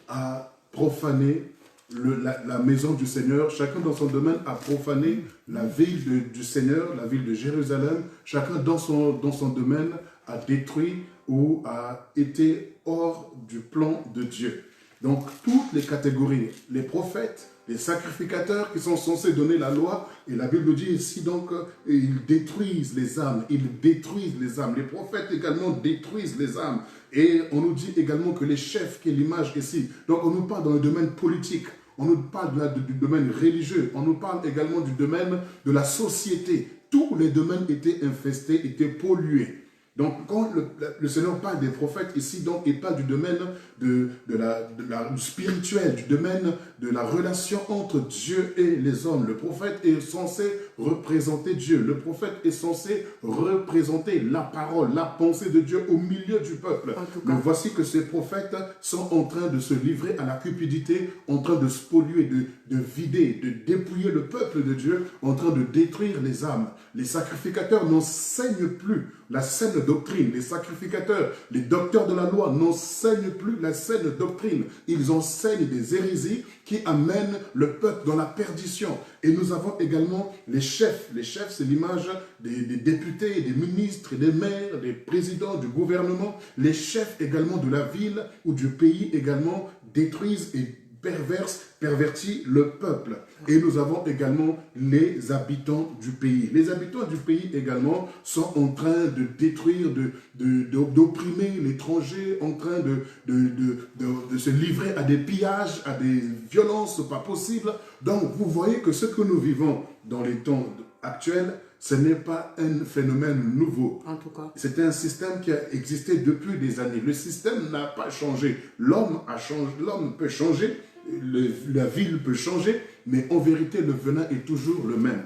a profané la maison du Seigneur, chacun dans son domaine a profané la ville du Seigneur, la ville de Jérusalem, chacun dans son domaine a détruit ou a été hors du plan de Dieu. Donc toutes les catégories, les prophètes, les sacrificateurs qui sont censés donner la loi, et la Bible dit ici donc, ils détruisent les âmes, ils détruisent les âmes. Les prophètes également détruisent les âmes. Et on nous dit également que les chefs, qui est l'image ici, donc on nous parle dans le domaine politique, on nous parle du domaine religieux, on nous parle également du domaine de la société. Tous les domaines étaient infestés, étaient pollués. Donc, quand le Seigneur parle des prophètes ici, donc, il parle du domaine du spirituel, du domaine de la relation entre Dieu et les hommes. Le prophète est censé représenter Dieu. Le prophète est censé représenter la parole, la pensée de Dieu au milieu du peuple. Mais voici que ces prophètes sont en train de se livrer à la cupidité, en train de spolier, de vider, de dépouiller le peuple de Dieu, en train de détruire les âmes. Les sacrificateurs n'enseignent plus la saine doctrine. Les sacrificateurs, les docteurs de la loi n'enseignent plus la saine doctrine. Ils enseignent des hérésies qui amènent le peuple dans la perdition. Et nous avons également les chefs. Les chefs, c'est l'image des députés, des ministres, des maires, des présidents du gouvernement. Les chefs également de la ville ou du pays également détruisent et pervertit le peuple. Et nous avons également les habitants du pays. Les habitants du pays également sont en train de détruire, d'opprimer l'étranger, en train de se livrer à des pillages, à des violences pas possibles. Donc vous voyez que ce que nous vivons dans les temps actuels, ce n'est pas un phénomène nouveau. En tout cas. C'est un système qui a existé depuis des années. Le système n'a pas changé. L'homme a changé, l'homme peut changer, la ville peut changer, mais en vérité, le venin est toujours le même.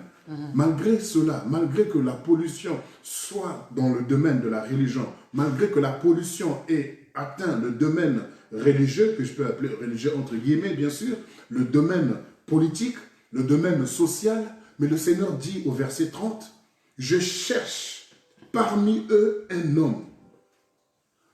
Malgré cela, malgré que la pollution soit dans le domaine de la religion, malgré que la pollution ait atteint le domaine religieux, que je peux appeler religieux entre guillemets, bien sûr, le domaine politique, le domaine social, mais le Seigneur dit au verset 30, « Je cherche parmi eux un homme. »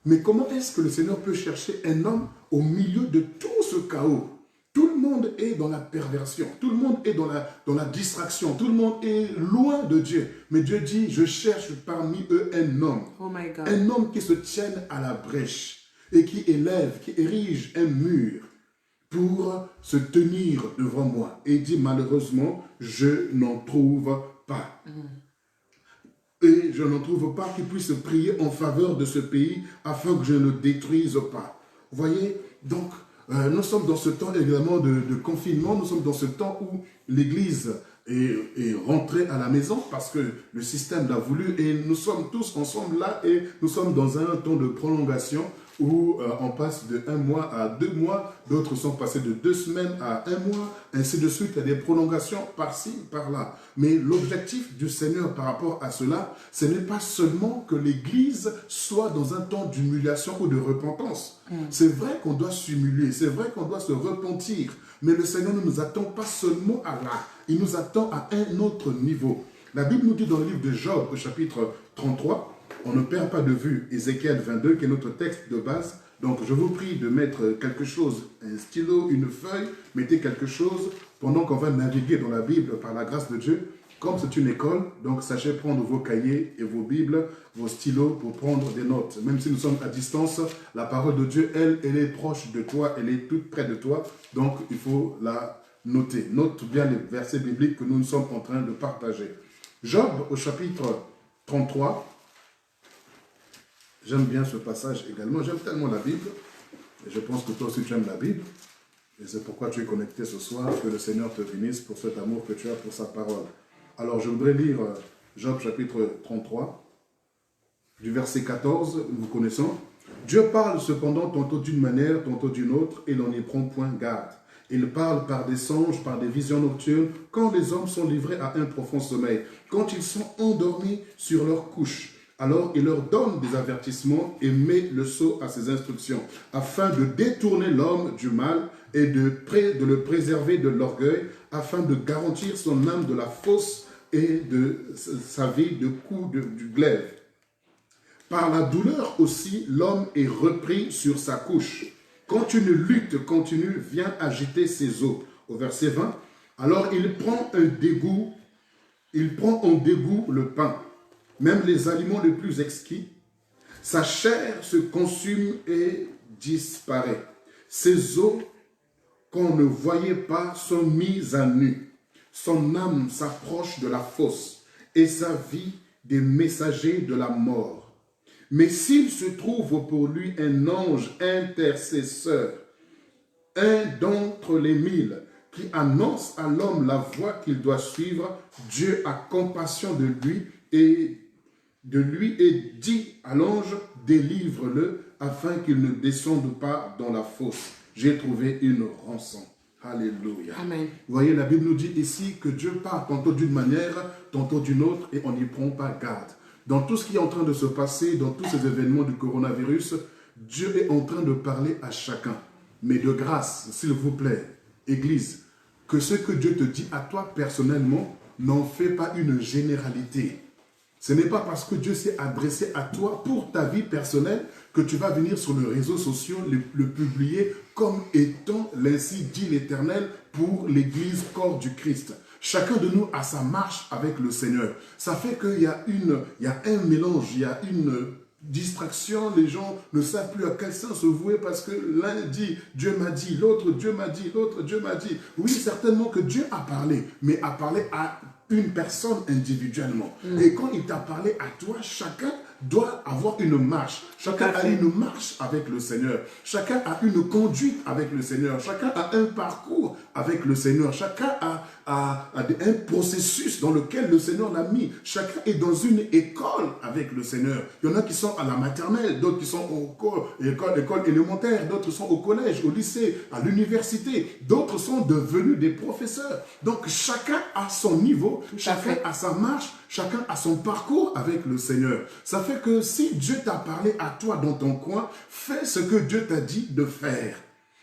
Mais comment est-ce que le Seigneur peut chercher un homme au milieu de tout ce chaos? Tout le monde est dans la perversion, tout le monde est dans la distraction, tout le monde est loin de Dieu. Mais Dieu dit, je cherche parmi eux un homme. Oh my God. Un homme qui se tienne à la brèche et qui élève, qui érige un mur pour se tenir devant moi. Et il dit, malheureusement, je n'en trouve pas. Et je n'en trouve pas qui puisse prier en faveur de ce pays afin que je ne le détruise pas. Vous voyez, donc, nous sommes dans ce temps également de confinement, nous sommes dans ce temps où l'Église est rentrée à la maison parce que le système l'a voulu et nous sommes tous ensemble là et nous sommes dans un temps de prolongation où on passe de 1 mois à 2 mois, d'autres sont passés de 2 semaines à 1 mois, ainsi de suite, il y a des prolongations par-ci, par-là. Mais l'objectif du Seigneur par rapport à cela, ce n'est pas seulement que l'Église soit dans un temps d'humiliation ou de repentance. C'est vrai qu'on doit s'humilier, c'est vrai qu'on doit se repentir, mais le Seigneur ne nous attend pas seulement à là, il nous attend à un autre niveau. La Bible nous dit dans le livre de Job, au chapitre 33, on ne perd pas de vue Ézéchiel 22, qui est notre texte de base. Donc, je vous prie de mettre quelque chose, un stylo, une feuille, mettez quelque chose pendant qu'on va naviguer dans la Bible par la grâce de Dieu. Comme c'est une école, donc sachez prendre vos cahiers et vos Bibles, vos stylos pour prendre des notes. Même si nous sommes à distance, la parole de Dieu, elle est proche de toi, elle est toute près de toi. Donc, il faut la noter. Note bien les versets bibliques que nous sommes en train de partager. Job, au chapitre 33, j'aime bien ce passage également. J'aime tellement la Bible. Et je pense que toi aussi tu aimes la Bible. Et c'est pourquoi tu es connecté ce soir. Que le Seigneur te bénisse pour cet amour que tu as pour sa parole. Alors je voudrais lire Job chapitre 33, du verset 14, nous connaissons. Dieu parle cependant tantôt d'une manière, tantôt d'une autre, et l'on n'y prend point garde. Il parle par des songes, par des visions nocturnes, quand les hommes sont livrés à un profond sommeil, quand ils sont endormis sur leur couche. Alors il leur donne des avertissements et met le sceau à ses instructions, afin de détourner l'homme du mal et de le préserver de l'orgueil, afin de garantir son âme de la fosse et de sa vie de coups du glaive. Par la douleur aussi, l'homme est repris sur sa couche. Quand une lutte continue vient agiter ses os. Au verset 20, alors il prend en dégoût le pain, même les aliments les plus exquis. Sa chair se consume et disparaît. Ses os qu'on ne voyait pas sont mis à nu. Son âme s'approche de la fosse et sa vie des messagers de la mort. Mais s'il se trouve pour lui un ange intercesseur, un d'entre les 1000, qui annonce à l'homme la voie qu'il doit suivre. Dieu a compassion de lui et dit à l'ange, délivre-le afin qu'il ne descende pas dans la fosse. J'ai trouvé une rançon. Alléluia. Amen. Vous voyez, la Bible nous dit ici que Dieu parle tantôt d'une manière, tantôt d'une autre, et on n'y prend pas garde. Dans tout ce qui est en train de se passer, dans tous ces événements du coronavirus, Dieu est en train de parler à chacun. Mais de grâce, s'il vous plaît, Église, que ce que Dieu te dit à toi personnellement, n'en fait pas une généralité. Ce n'est pas parce que Dieu s'est adressé à toi pour ta vie personnelle que tu vas venir sur les réseaux sociaux le publier comme étant l'ainsi dit l'Éternel pour l'Église corps du Christ. Chacun de nous a sa marche avec le Seigneur. Ça fait qu'il y a un mélange, il y a une distraction, les gens ne savent plus à quel sens se vouer parce que l'un dit Dieu m'a dit, l'autre Dieu m'a dit, l'autre Dieu m'a dit. Oui, certainement que Dieu a parlé, mais a parlé à une personne individuellement. Et quand il t'a parlé à toi, chacun doit avoir une marche. Chacun a une marche avec le Seigneur. Chacun a une conduite avec le Seigneur. Chacun a un parcours avec le Seigneur. Chacun a un processus dans lequel le Seigneur l'a mis. Chacun est dans une école avec le Seigneur. Il y en a qui sont à la maternelle, d'autres qui sont école élémentaire, d'autres sont au collège, au lycée, à l'université. D'autres sont devenus des professeurs. Donc chacun a son niveau, chacun a sa marche, chacun a son parcours avec le Seigneur. Ça fait que si Dieu t'a parlé à toi dans ton coin, fais ce que Dieu t'a dit de faire.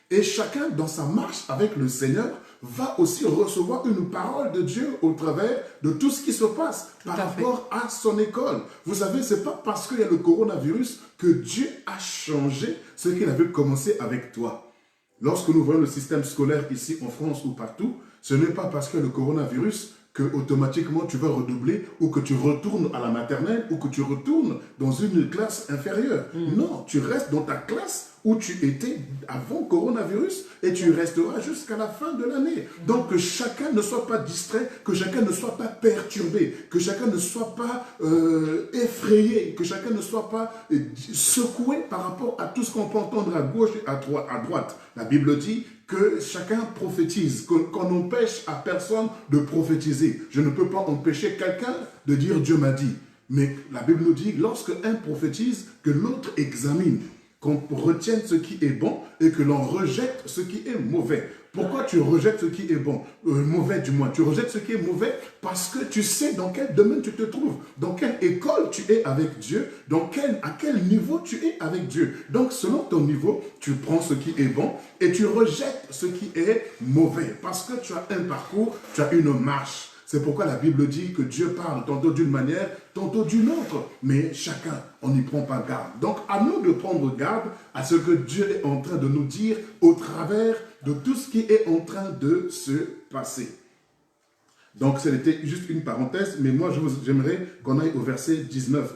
Et chacun dans sa marche avec le Seigneur va aussi recevoir une parole de Dieu au travers de tout ce qui se passe par rapport à son école. Vous savez, ce n'est pas parce qu'il y a le coronavirus que Dieu a changé ce qu'il avait commencé avec toi. Lorsque nous voyons le système scolaire ici en France ou partout, ce n'est pas parce qu'il y a le coronavirus que automatiquement tu vas redoubler ou que tu retournes à la maternelle ou que tu retournes dans une classe inférieure. Non, tu restes dans ta classe où tu étais avant coronavirus et tu resteras jusqu'à la fin de l'année. Donc que chacun ne soit pas distrait, que chacun ne soit pas perturbé, que chacun ne soit pas effrayé, que chacun ne soit pas secoué par rapport à tout ce qu'on peut entendre à gauche et à droite. La Bible dit que chacun prophétise, qu'on n'empêche à personne de prophétiser. Je ne peux pas empêcher quelqu'un de dire Dieu m'a dit. Mais la Bible nous dit, lorsque un prophétise, que l'autre examine, qu'on retienne ce qui est bon et que l'on rejette ce qui est mauvais. Pourquoi tu rejettes ce qui est bon, mauvais du moins? Tu rejettes ce qui est mauvais parce que tu sais dans quel domaine tu te trouves, dans quelle école tu es avec Dieu, à quel niveau tu es avec Dieu. Donc selon ton niveau, tu prends ce qui est bon et tu rejettes ce qui est mauvais parce que tu as un parcours, tu as une marche. C'est pourquoi la Bible dit que Dieu parle tantôt d'une manière, tantôt d'une autre. Mais chacun, on n'y prend pas garde. Donc, à nous de prendre garde à ce que Dieu est en train de nous dire au travers de tout ce qui est en train de se passer. Donc, c'était juste une parenthèse, mais moi, j'aimerais qu'on aille au verset 19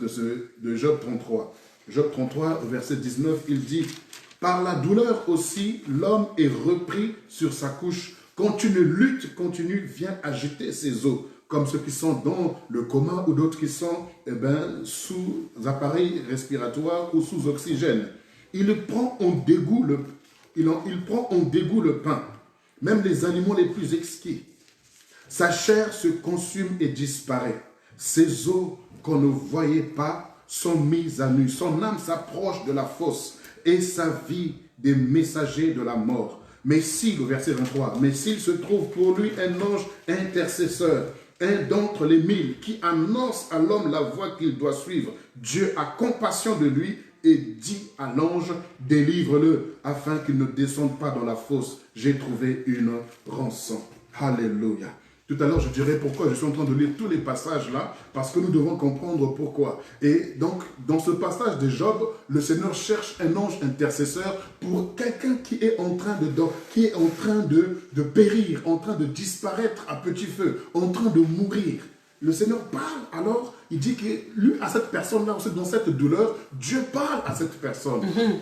de Job 33. Job 33, au verset 19, il dit « Par la douleur aussi, l'homme est repris sur sa couche. Quand une lutte continue vient agiter ses os, comme ceux qui sont dans le coma ou d'autres qui sont sous appareil respiratoire ou sous oxygène. Il prend en dégoût le pain, même les animaux les plus exquis. Sa chair se consume et disparaît. Ses os qu'on ne voyait pas sont mis à nu. Son âme s'approche de la fosse et sa vie des messagers de la mort. Mais si, le verset 23, mais s'il se trouve pour lui un ange intercesseur, un d'entre les 1000 qui annonce à l'homme la voie qu'il doit suivre, Dieu a compassion de lui et dit à l'ange, délivre-le afin qu'il ne descende pas dans la fosse. J'ai trouvé une rançon. Alléluia. Tout à l'heure, je dirais pourquoi je suis en train de lire tous les passages là, parce que nous devons comprendre pourquoi. Et donc, dans ce passage de Job, le Seigneur cherche un ange intercesseur pour quelqu'un qui est en train de périr, en train de disparaître à petit feu, en train de mourir. Le Seigneur parle alors il dit que lui, à cette personne-là, dans cette douleur, Dieu parle à cette personne.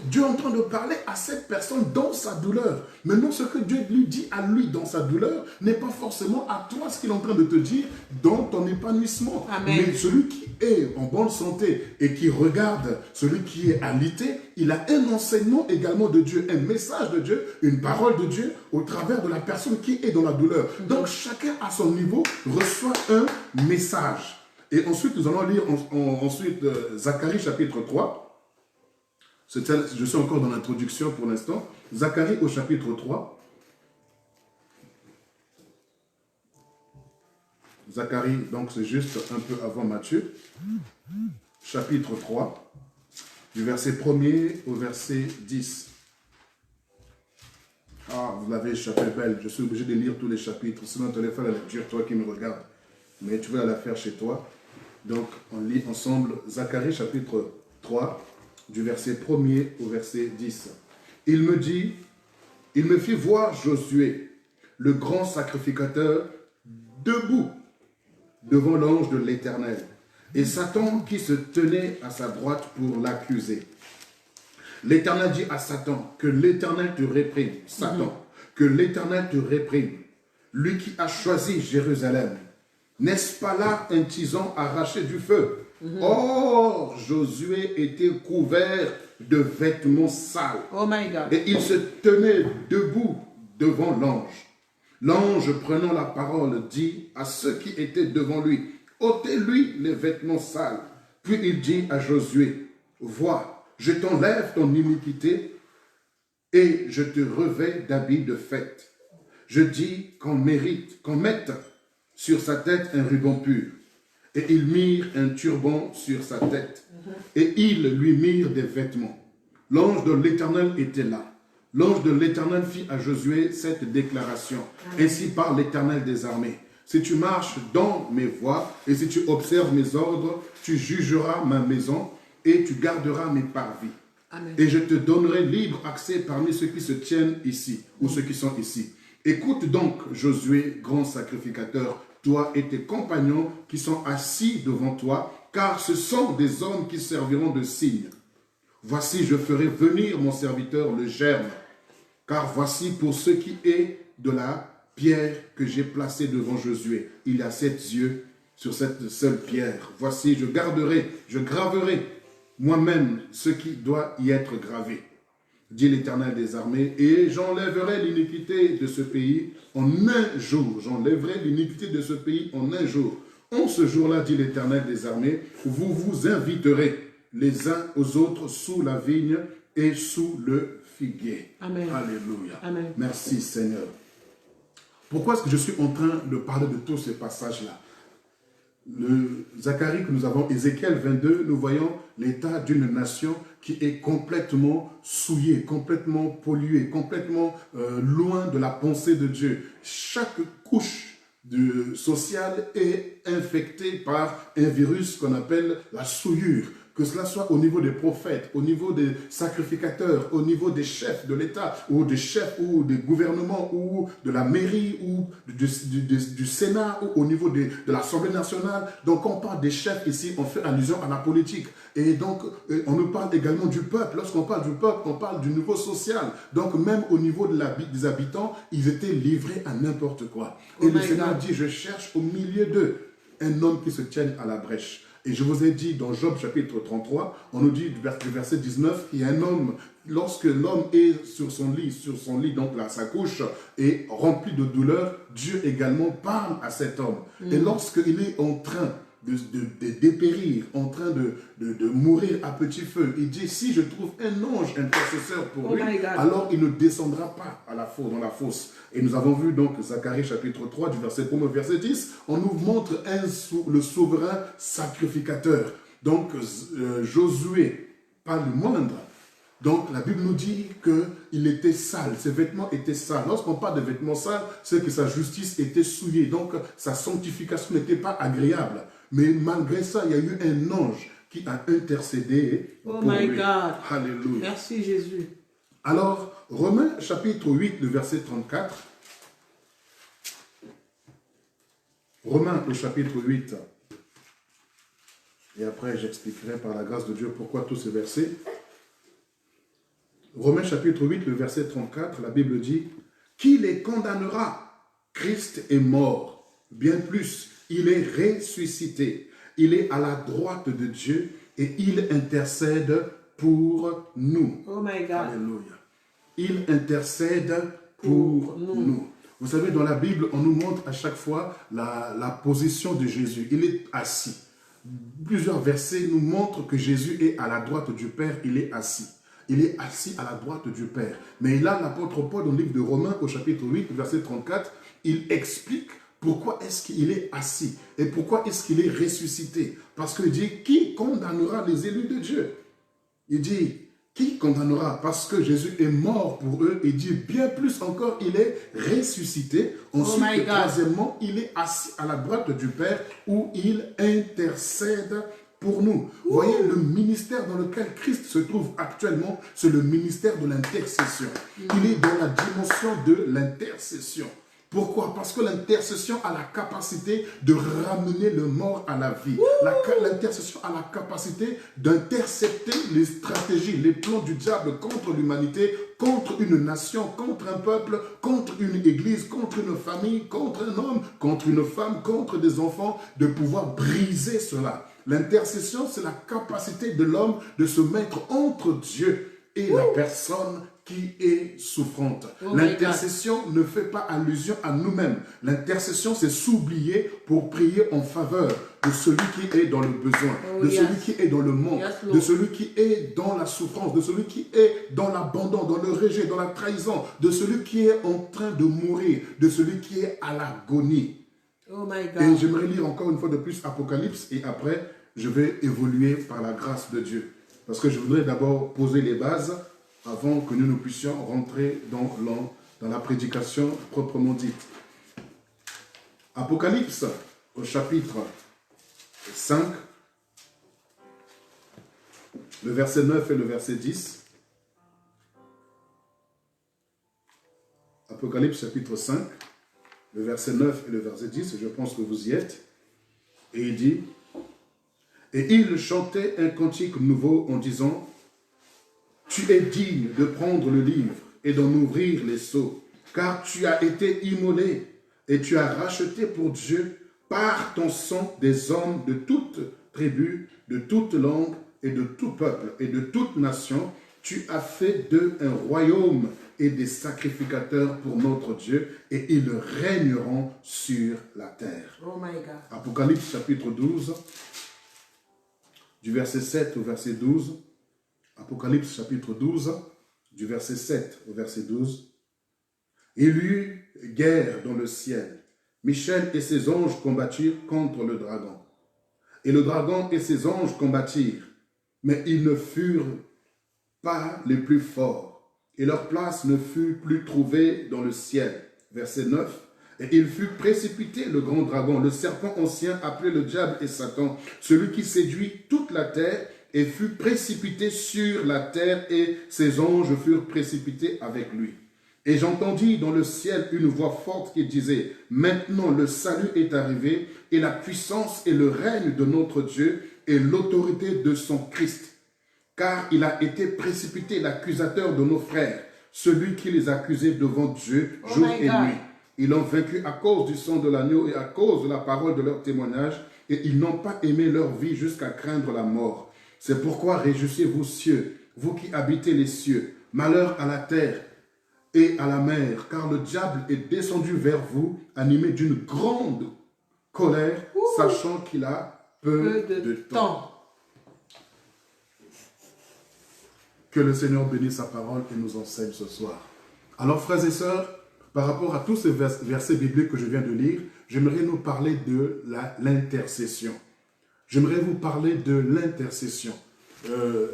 Dieu est en train de parler à cette personne dans sa douleur. Maintenant, ce que Dieu lui dit à lui dans sa douleur n'est pas forcément à toi ce qu'il est en train de te dire dans ton épanouissement. Amen. Mais celui qui est en bonne santé et qui regarde celui qui est alité, il a un enseignement également de Dieu, un message de Dieu, une parole de Dieu au travers de la personne qui est dans la douleur. Donc chacun à son niveau reçoit un message. Et ensuite nous allons lire Zacharie chapitre 3. Je suis encore dans l'introduction pour l'instant. Zacharie au chapitre 3. Zacharie, donc c'est juste un peu avant Matthieu. Chapitre 3. Du verset 1er au verset 10. Ah, vous l'avez échappé belle. Je suis obligé de lire tous les chapitres. Sinon, tu allais faire la lecture, toi qui me regardes. Mais tu vas la faire chez toi. Donc, on lit ensemble Zacharie chapitre 3, du verset 1er au verset 10. Il me dit, il me fit voir Josué, le grand sacrificateur, debout devant l'ange de l'Éternel, et Satan qui se tenait à sa droite pour l'accuser. L'Éternel dit à Satan, que l'Éternel te réprime, Satan, que l'Éternel te réprime, lui qui a choisi Jérusalem. N'est-ce pas là un tison arraché du feu? Or, Josué était couvert de vêtements sales. Oh my God. Et il se tenait debout devant l'ange. L'ange, prenant la parole, dit à ceux qui étaient devant lui, ôtez-lui les vêtements sales. Puis il dit à Josué, vois, je t'enlève ton iniquité et je te revêts d'habits de fête. Je dis qu'on mette sur sa tête un ruban pur. Et ils mirent un turban sur sa tête. Et ils lui mirent des vêtements. L'ange de l'Éternel était là. L'ange de l'Éternel fit à Josué cette déclaration. Ainsi parle l'Éternel des armées. Si tu marches dans mes voies et si tu observes mes ordres, tu jugeras ma maison et tu garderas mes parvis. Amen. Et je te donnerai libre accès parmi ceux qui se tiennent ici ou ceux qui sont ici. Écoute donc, Josué, grand sacrificateur, toi et tes compagnons qui sont assis devant toi, car ce sont des hommes qui serviront de signe. Voici, je ferai venir mon serviteur, le germe, car voici pour ce qui est de la pierre que j'ai placée devant Josué. Il y a 7 yeux sur cette seule pierre. Voici, je graverai moi-même ce qui doit y être gravé, dit l'Éternel des armées, et j'enlèverai l'iniquité de ce pays en un jour. J'enlèverai l'iniquité de ce pays en un jour. En ce jour-là, dit l'Éternel des armées, vous vous inviterez les uns aux autres sous la vigne et sous le figuier. Amen. Alléluia. Amen. Merci Seigneur. Pourquoi est-ce que je suis en train de parler de tous ces passages-là? Le Zacharie que nous avons, Ézéchiel 22, nous voyons l'état d'une nation qui est complètement souillée, complètement polluée, complètement loin de la pensée de Dieu. Chaque couche sociale est infectée par un virus qu'on appelle la souillure. Que cela soit au niveau des prophètes, au niveau des sacrificateurs, au niveau des chefs de l'État, ou des chefs ou des gouvernements, ou de la mairie, ou du Sénat, ou au niveau de l'Assemblée nationale. Donc, quand on parle des chefs ici, on fait allusion à la politique. Et donc, on nous parle également du peuple. Lorsqu'on parle du peuple, on parle du niveau social. Donc, même au niveau des habitants, ils étaient livrés à n'importe quoi. Et le Seigneur dit, je cherche au milieu d'eux un homme qui se tienne à la brèche. Et je vous ai dit dans Job chapitre 33, on nous dit du verset 19, qu'il y a un homme, lorsque l'homme est sur son lit, donc là, sa couche, est rempli de douleur, Dieu également parle à cet homme. Et lorsqu'il est en train de dépérir, en train de mourir à petit feu, il dit, si je trouve un ange intercesseur pour lui, alors il ne descendra pas dans la fosse. Et nous avons vu donc Zacharie chapitre 3 du verset 1 au verset 10, on nous montre le souverain sacrificateur. Donc Josué, pas le moindre. Donc la Bible nous dit qu'il était sale, ses vêtements étaient sales. Lorsqu'on parle de vêtements sales, c'est que sa justice était souillée, donc sa sanctification n'était pas agréable. Mais malgré ça, il y a eu un ange qui a intercédé pour lui. Oh my God. Alléluia. Merci Jésus. Alors, Romains chapitre 8, le verset 34. Romains au chapitre 8, Et après, j'expliquerai par la grâce de Dieu pourquoi tous ces versets. Romains chapitre 8, le verset 34, la Bible dit « Qui les condamnera? Christ est mort. Bien plus, il est ressuscité. Il est à la droite de Dieu et il intercède pour nous. » Oh my God. Alléluia. Il intercède pour nous. Vous savez, dans la Bible, on nous montre à chaque fois la position de Jésus. Il est assis. Plusieurs versets nous montrent que Jésus est à la droite du Père, il est assis. Il est assis à la droite du Père. Mais là, l'apôtre Paul, dans le livre de Romains, au chapitre 8, verset 34, il explique pourquoi est-ce qu'il est assis et pourquoi est-ce qu'il est ressuscité. Parce qu'il dit, qui condamnera les élus de Dieu? Il dit, qui condamnera? Parce que Jésus est mort pour eux. Il dit, bien plus encore, il est ressuscité. Ensuite, troisièmement, il est assis à la droite du Père où il intercède pour nous. Vous voyez, le ministère dans lequel Christ se trouve actuellement, c'est le ministère de l'intercession. Il est dans la dimension de l'intercession. Pourquoi? Parce que l'intercession a la capacité de ramener le mort à la vie. L'intercession a la capacité d'intercepter les stratégies, les plans du diable contre l'humanité, contre une nation, contre un peuple, contre une église, contre une famille, contre un homme, contre une femme, contre des enfants, de pouvoir briser cela. L'intercession, c'est la capacité de l'homme de se mettre entre Dieu et la personne qui est souffrante. L'intercession ne fait pas allusion à nous-mêmes. L'intercession, c'est s'oublier pour prier en faveur de celui qui est dans le besoin, de celui qui est dans le manque, de celui qui est dans la souffrance, de celui qui est dans l'abandon, dans le rejet, dans la trahison, de celui qui est en train de mourir, de celui qui est à l'agonie. Oh my God. Et j'aimerais lire encore une fois de plus Apocalypse et après, je vais évoluer par la grâce de Dieu. Parce que je voudrais d'abord poser les bases avant que nous puissions rentrer dans la prédication proprement dite. Apocalypse, au chapitre 5, le verset 9 et le verset 10. Apocalypse, chapitre 5, le verset 9 et le verset 10, je pense que vous y êtes. Et il dit, « Et il chantait un cantique nouveau en disant, « Tu es digne de prendre le livre et d'en ouvrir les sceaux, car tu as été immolé et tu as racheté pour Dieu par ton sang des hommes de toute tribu, de toute langue et de tout peuple et de toute nation. Tu as fait d'eux un royaume et des sacrificateurs pour notre Dieu, et ils régneront sur la terre. » Oh my God. Apocalypse chapitre 12, du verset 7 au verset 12. Apocalypse chapitre 12, du verset 7 au verset 12. « Il y eut guerre dans le ciel. Michel et ses anges combattirent contre le dragon. Et le dragon et ses anges combattirent, mais ils ne furent pas les plus forts. Et leur place ne fut plus trouvée dans le ciel. » Verset 9. « Et il fut précipité, le grand dragon, le serpent ancien, appelé le diable et Satan, celui qui séduit toute la terre, et fut précipité sur la terre, et ses anges furent précipités avec lui. Et j'entendis dans le ciel une voix forte qui disait, « Maintenant le salut est arrivé, et la puissance et le règne de notre Dieu, et l'autorité de son Christ. Car il a été précipité l'accusateur de nos frères, celui qui les accusait devant Dieu jour et nuit. Ils l'ont vaincu à cause du sang de l'agneau et à cause de la parole de leur témoignage, et ils n'ont pas aimé leur vie jusqu'à craindre la mort. C'est pourquoi réjouissez-vous cieux, vous qui habitez les cieux. Malheur à la terre et à la mer, car le diable est descendu vers vous, animé d'une grande colère, sachant qu'il a peu de temps. » Que le Seigneur bénisse sa parole et nous enseigne ce soir. Alors, frères et sœurs, par rapport à tous ces versets bibliques que je viens de lire, j'aimerais nous parler de l'intercession. J'aimerais vous parler de l'intercession.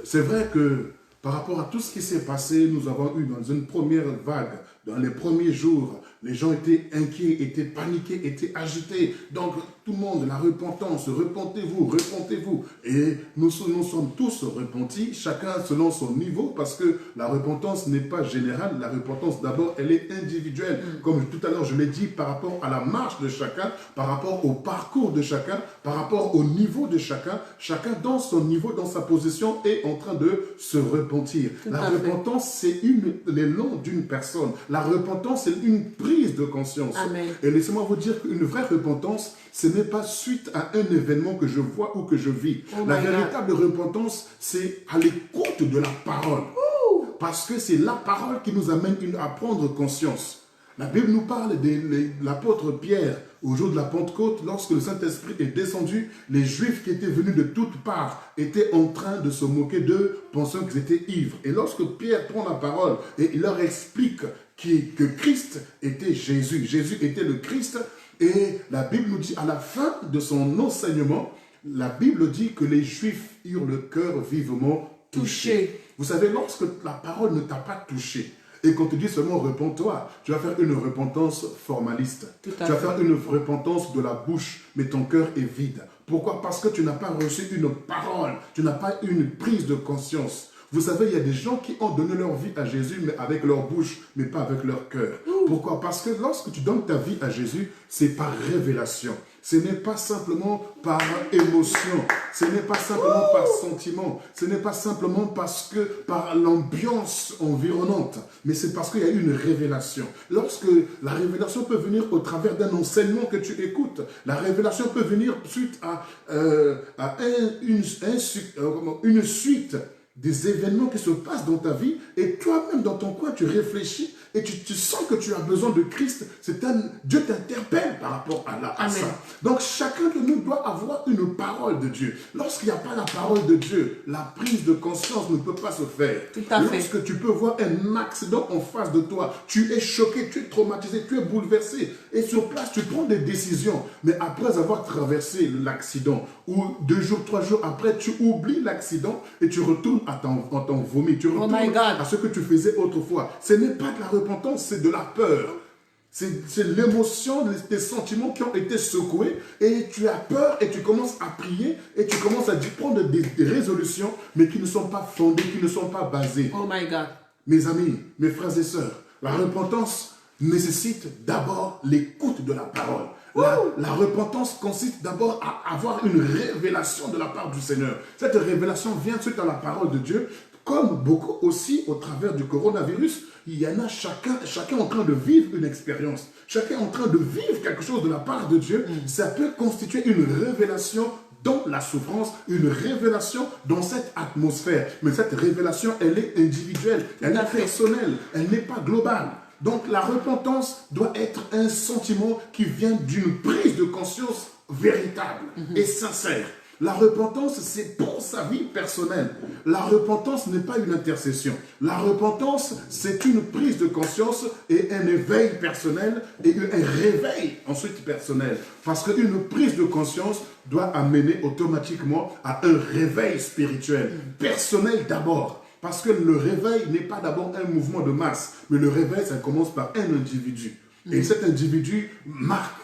C'est vrai que par rapport à tout ce qui s'est passé, nous avons eu dans une première vague dans les premiers jours, les gens étaient inquiets, étaient paniqués, étaient agités. Donc, tout le monde, la repentance, repentez-vous, repentez-vous. Et nous sommes tous repentis, chacun selon son niveau, parce que la repentance n'est pas générale. La repentance, d'abord, elle est individuelle. Comme tout à l'heure, je l'ai dit, par rapport à la marche de chacun, par rapport au parcours de chacun, par rapport au niveau de chacun. Chacun, dans son niveau, dans sa position, est en train de se repentir. La repentance, c'est l'élan d'une personne. La repentance, c'est une prise de conscience. Amen. Et laissez-moi vous dire qu'une vraie repentance, ce n'est pas suite à un événement que je vois ou que je vis. La véritable repentance, c'est à l'écoute de la parole. Parce que c'est la parole qui nous amène à prendre conscience. La Bible nous parle de l'apôtre Pierre au jour de la Pentecôte, lorsque le Saint-Esprit est descendu, les Juifs qui étaient venus de toutes parts étaient en train de se moquer d'eux, pensant qu'ils étaient ivres. Et lorsque Pierre prend la parole et il leur explique que Christ était Jésus, Jésus était le Christ, et la Bible nous dit à la fin de son enseignement, la Bible dit que les Juifs eurent le cœur vivement touché. Vous savez, lorsque la parole ne t'a pas touché, et qu'on te dit seulement repens-toi, tu vas faire une repentance formaliste. Tu vas faire une repentance de la bouche, mais ton cœur est vide. Pourquoi? Parce que tu n'as pas reçu une parole, tu n'as pas une prise de conscience. Vous savez, il y a des gens qui ont donné leur vie à Jésus, mais avec leur bouche, mais pas avec leur cœur. Pourquoi? Parce que lorsque tu donnes ta vie à Jésus, c'est par révélation. Ce n'est pas simplement par émotion, ce n'est pas simplement par sentiment, ce n'est pas simplement parce que par l'ambiance environnante, mais c'est parce qu'il y a une révélation. Lorsque la révélation peut venir au travers d'un enseignement que tu écoutes, la révélation peut venir suite à une suite des événements qui se passent dans ta vie, et toi-même dans ton coin tu réfléchis et tu sens que tu as besoin de Christ. Dieu t'interpelle par rapport à ça. Donc chacun de nous doit avoir une parole de Dieu. Lorsqu'il n'y a pas la parole de Dieu, la prise de conscience ne peut pas se faire. Lorsque tu peux voir un accident en face de toi, tu es choqué, tu es traumatisé, tu es bouleversé, et sur place tu prends des décisions, mais après avoir traversé l'accident, ou 2 jours, 3 jours après, tu oublies l'accident et tu retournes à ton vomi, tu retournes à ce que tu faisais autrefois. Ce n'est pas de la repentance, c'est de la peur. C'est l'émotion, les sentiments qui ont été secoués, et tu as peur et tu commences à prier et tu commences à prendre des résolutions, mais qui ne sont pas fondées, qui ne sont pas basées. Oh my God. Mes amis, mes frères et sœurs, la repentance nécessite d'abord l'écoute de la parole. La repentance consiste d'abord à avoir une révélation de la part du Seigneur. Cette révélation vient suite à la parole de Dieu, comme beaucoup aussi au travers du coronavirus. Il y en a chacun en train de vivre une expérience. Chacun en train de vivre quelque chose de la part de Dieu. Ça peut constituer une révélation dans la souffrance, une révélation dans cette atmosphère. Mais cette révélation, elle est individuelle, elle est personnelle, elle n'est pas globale. Donc la repentance doit être un sentiment qui vient d'une prise de conscience véritable et sincère. La repentance, c'est pour sa vie personnelle. La repentance n'est pas une intercession. La repentance, c'est une prise de conscience et un éveil personnel et un réveil ensuite personnel. Parce qu'une prise de conscience doit amener automatiquement à un réveil spirituel, personnel d'abord. Parce que le réveil n'est pas d'abord un mouvement de masse, mais le réveil, ça commence par un individu. Et cet individu marque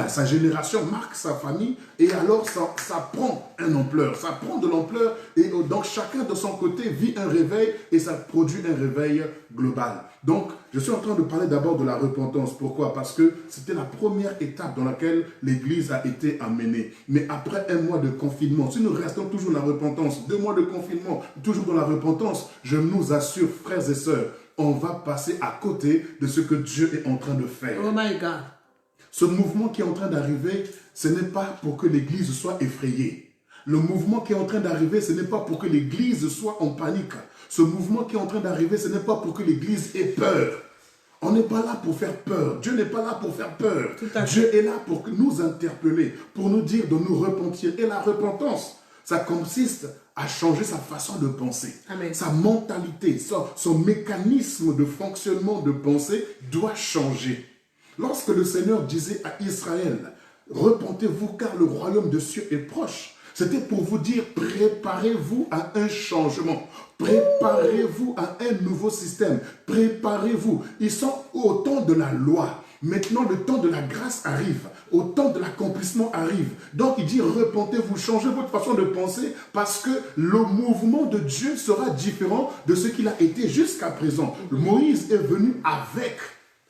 sa génération, marque sa famille, et alors ça prend une ampleur, ça prend de l'ampleur, et donc chacun de son côté vit un réveil, et ça produit un réveil global. Donc, je suis en train de parler d'abord de la repentance. Pourquoi? Parce que c'était la première étape dans laquelle l'Église a été amenée. Mais après 1 mois de confinement, si nous restons toujours dans la repentance, 2 mois de confinement, toujours dans la repentance, je nous assure, frères et sœurs, on va passer à côté de ce que Dieu est en train de faire. Oh my God. Ce mouvement qui est en train d'arriver, ce n'est pas pour que l'Église soit effrayée. Le mouvement qui est en train d'arriver, ce n'est pas pour que l'Église soit en panique. Ce mouvement qui est en train d'arriver, ce n'est pas pour que l'Église ait peur. On n'est pas là pour faire peur. Dieu n'est pas là pour faire peur. Dieu est là pour nous interpeller, pour nous dire de nous repentir. Et la repentance, ça consiste à changer sa façon de penser. Amen. Sa mentalité, son mécanisme de fonctionnement de pensée doit changer. Lorsque le Seigneur disait à Israël, repentez-vous car le royaume de cieux est proche. C'était pour vous dire, préparez-vous à un changement. Préparez-vous à un nouveau système. Préparez-vous. Ils sont au temps de la loi. Maintenant, le temps de la grâce arrive. Au temps de l'accomplissement arrive. Donc, il dit, repentez-vous, changez votre façon de penser parce que le mouvement de Dieu sera différent de ce qu'il a été jusqu'à présent. Moïse est venu avec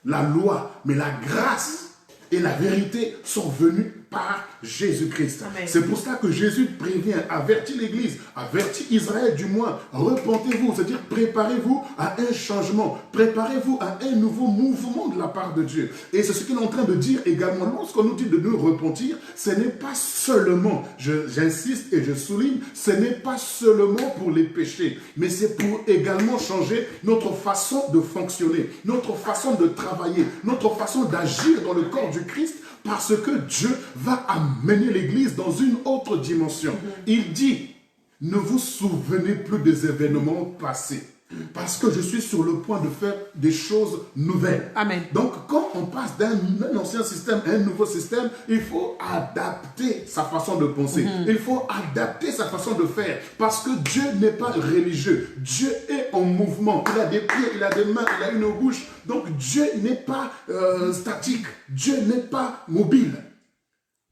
la loi, mais la grâce et la vérité sont venues par Jésus-Christ. C'est pour cela que Jésus prévient, avertit l'Église, avertit Israël du moins, repentez-vous, c'est-à-dire préparez-vous à un changement, préparez-vous à un nouveau mouvement de la part de Dieu. Et c'est ce qu'il est en train de dire également, lorsqu'on nous dit de nous repentir, ce n'est pas seulement, j'insiste et je souligne, ce n'est pas seulement pour les péchés, mais c'est pour également changer notre façon de fonctionner, notre façon de travailler, notre façon d'agir dans le corps du Christ, parce que Dieu va amener l'Église dans une autre dimension. Il dit, ne vous souvenez plus des événements passés, parce que je suis sur le point de faire des choses nouvelles. Amen. Donc, quand on passe d'un ancien système à un nouveau système, il faut adapter sa façon de penser. Il faut adapter sa façon de faire, parce que Dieu n'est pas religieux. Dieu est en mouvement. Il a des pieds, il a des mains, il a une bouche. Donc, Dieu n'est pas statique. Dieu n'est pas mobile.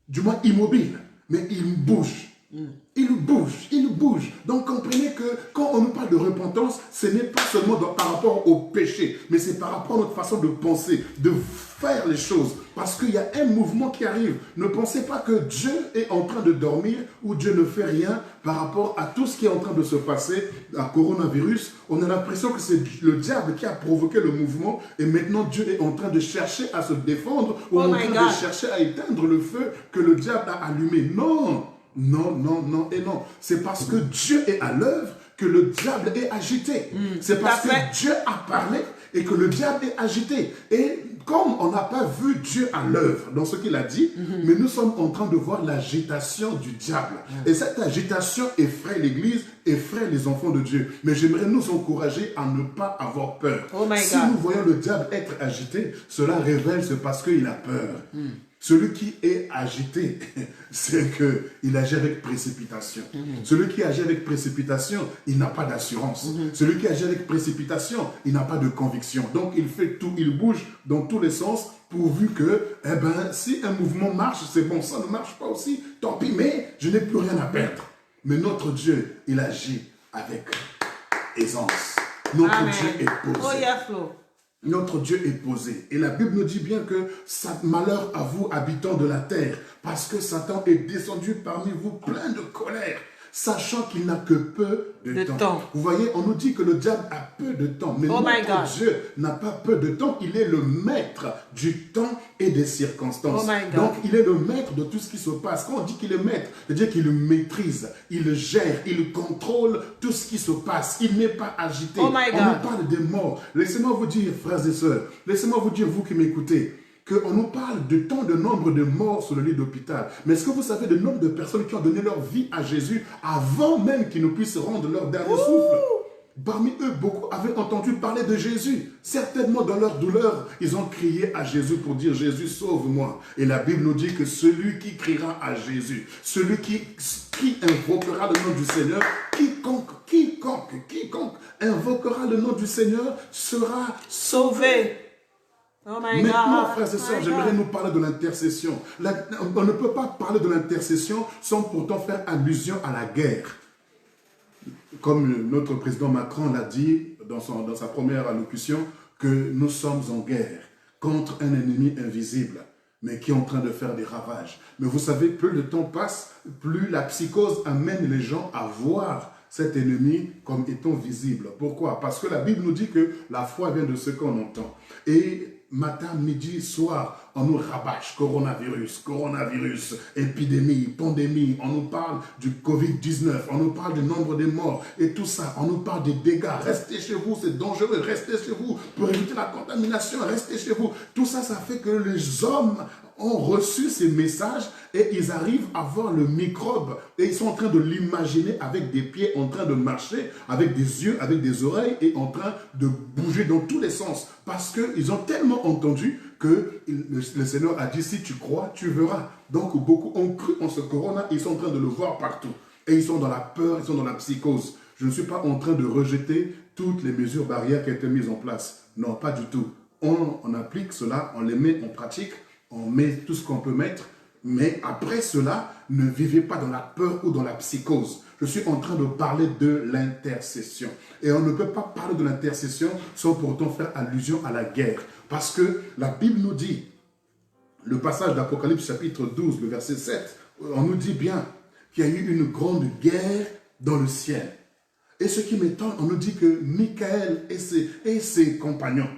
Du moins immobile. Mais il bouge. Il bouge, il bouge. Donc comprenez que quand on nous parle de repentance, ce n'est pas seulement par rapport au péché, mais c'est par rapport à notre façon de penser, de faire les choses. Parce qu'il y a un mouvement qui arrive. Ne pensez pas que Dieu est en train de dormir ou Dieu ne fait rien par rapport à tout ce qui est en train de se passer, à coronavirus. On a l'impression que c'est le diable qui a provoqué le mouvement et maintenant Dieu est en train de chercher à se défendre ou en train de chercher à éteindre le feu que le diable a allumé. Non! Non, non, non et non. C'est parce que Dieu est à l'œuvre que le diable est agité. C'est parce que Dieu a parlé et que le diable est agité. Et comme on n'a pas vu Dieu à l'œuvre dans ce qu'il a dit, mais nous sommes en train de voir l'agitation du diable. Et cette agitation effraie l'Église, effraie les enfants de Dieu. Mais j'aimerais nous encourager à ne pas avoir peur. Si nous voyons le diable être agité, cela révèle c'est parce qu'il a peur. Celui qui est agité, c'est qu'il agit avec précipitation. Celui qui agit avec précipitation, il n'a pas d'assurance. Celui qui agit avec précipitation, il n'a pas de conviction. Donc il fait tout, il bouge dans tous les sens, pourvu que, si un mouvement marche, c'est bon, ça ne marche pas aussi, tant pis, mais je n'ai plus rien à perdre. Mais notre Dieu, il agit avec aisance. Notre Dieu est posé. Notre Dieu est posé. Et la Bible nous dit bien que malheur à vous, habitants de la terre, parce que Satan est descendu parmi vous plein de colère, sachant qu'il n'a que peu de temps. Vous voyez, on nous dit que le diable a peu de temps, mais notre Dieu n'a pas peu de temps. Il est le maître du temps et des circonstances. Donc, il est le maître de tout ce qui se passe. Quand on dit qu'il est maître, c'est-à-dire qu'il le maîtrise, il le gère, il contrôle tout ce qui se passe. Il n'est pas agité. On nous parle des morts. Laissez-moi vous dire, frères et sœurs, laissez-moi vous dire, vous qui m'écoutez, qu'on nous parle de tant de nombre de morts sur le lit d'hôpital. Mais est-ce que vous savez le nombre de personnes qui ont donné leur vie à Jésus avant même qu'ils ne puissent rendre leur dernier souffle? Parmi eux, beaucoup avaient entendu parler de Jésus. Certainement, dans leur douleur, ils ont crié à Jésus pour dire « Jésus, sauve-moi ». Et la Bible nous dit que celui qui criera à Jésus, celui qui invoquera le nom du Seigneur, quiconque invoquera le nom du Seigneur sera sauvé. Maintenant, frères et sœurs, j'aimerais nous parler de l'intercession. On ne peut pas parler de l'intercession sans pourtant faire allusion à la guerre. Comme notre président Macron l'a dit dans sa première allocution, que nous sommes en guerre contre un ennemi invisible, mais qui est en train de faire des ravages. Mais vous savez, plus le temps passe, plus la psychose amène les gens à voir cet ennemi comme étant visible. Pourquoi? Parce que la Bible nous dit que la foi vient de ce qu'on entend. Et matin, midi, soir, on nous rabâche coronavirus, épidémie, pandémie, on nous parle du Covid-19, on nous parle du nombre de morts et tout ça, on nous parle des dégâts. Restez chez vous, c'est dangereux, restez chez vous pour éviter la contamination, restez chez vous. Tout ça, ça fait que les hommes ont reçu ces messages et ils arrivent à voir le microbe et ils sont en train de l'imaginer avec des pieds, en train de marcher, avec des yeux, avec des oreilles et en train de bouger dans tous les sens parce qu'ils ont tellement entendu que le Seigneur a dit, si tu crois, tu verras. Donc beaucoup ont cru en ce corona, ils sont en train de le voir partout. Et ils sont dans la peur, ils sont dans la psychose. Je ne suis pas en train de rejeter toutes les mesures barrières qui ont été mises en place. Non, pas du tout. On applique cela, on les met en pratique, on met tout ce qu'on peut mettre, mais après cela, ne vivez pas dans la peur ou dans la psychose. Je suis en train de parler de l'intercession. Et on ne peut pas parler de l'intercession sans pourtant faire allusion à la guerre. Parce que la Bible nous dit, le passage d'Apocalypse chapitre 12, le verset 7, on nous dit bien qu'il y a eu une grande guerre dans le ciel. Et ce qui m'étonne, on nous dit que Michael et ses compagnons,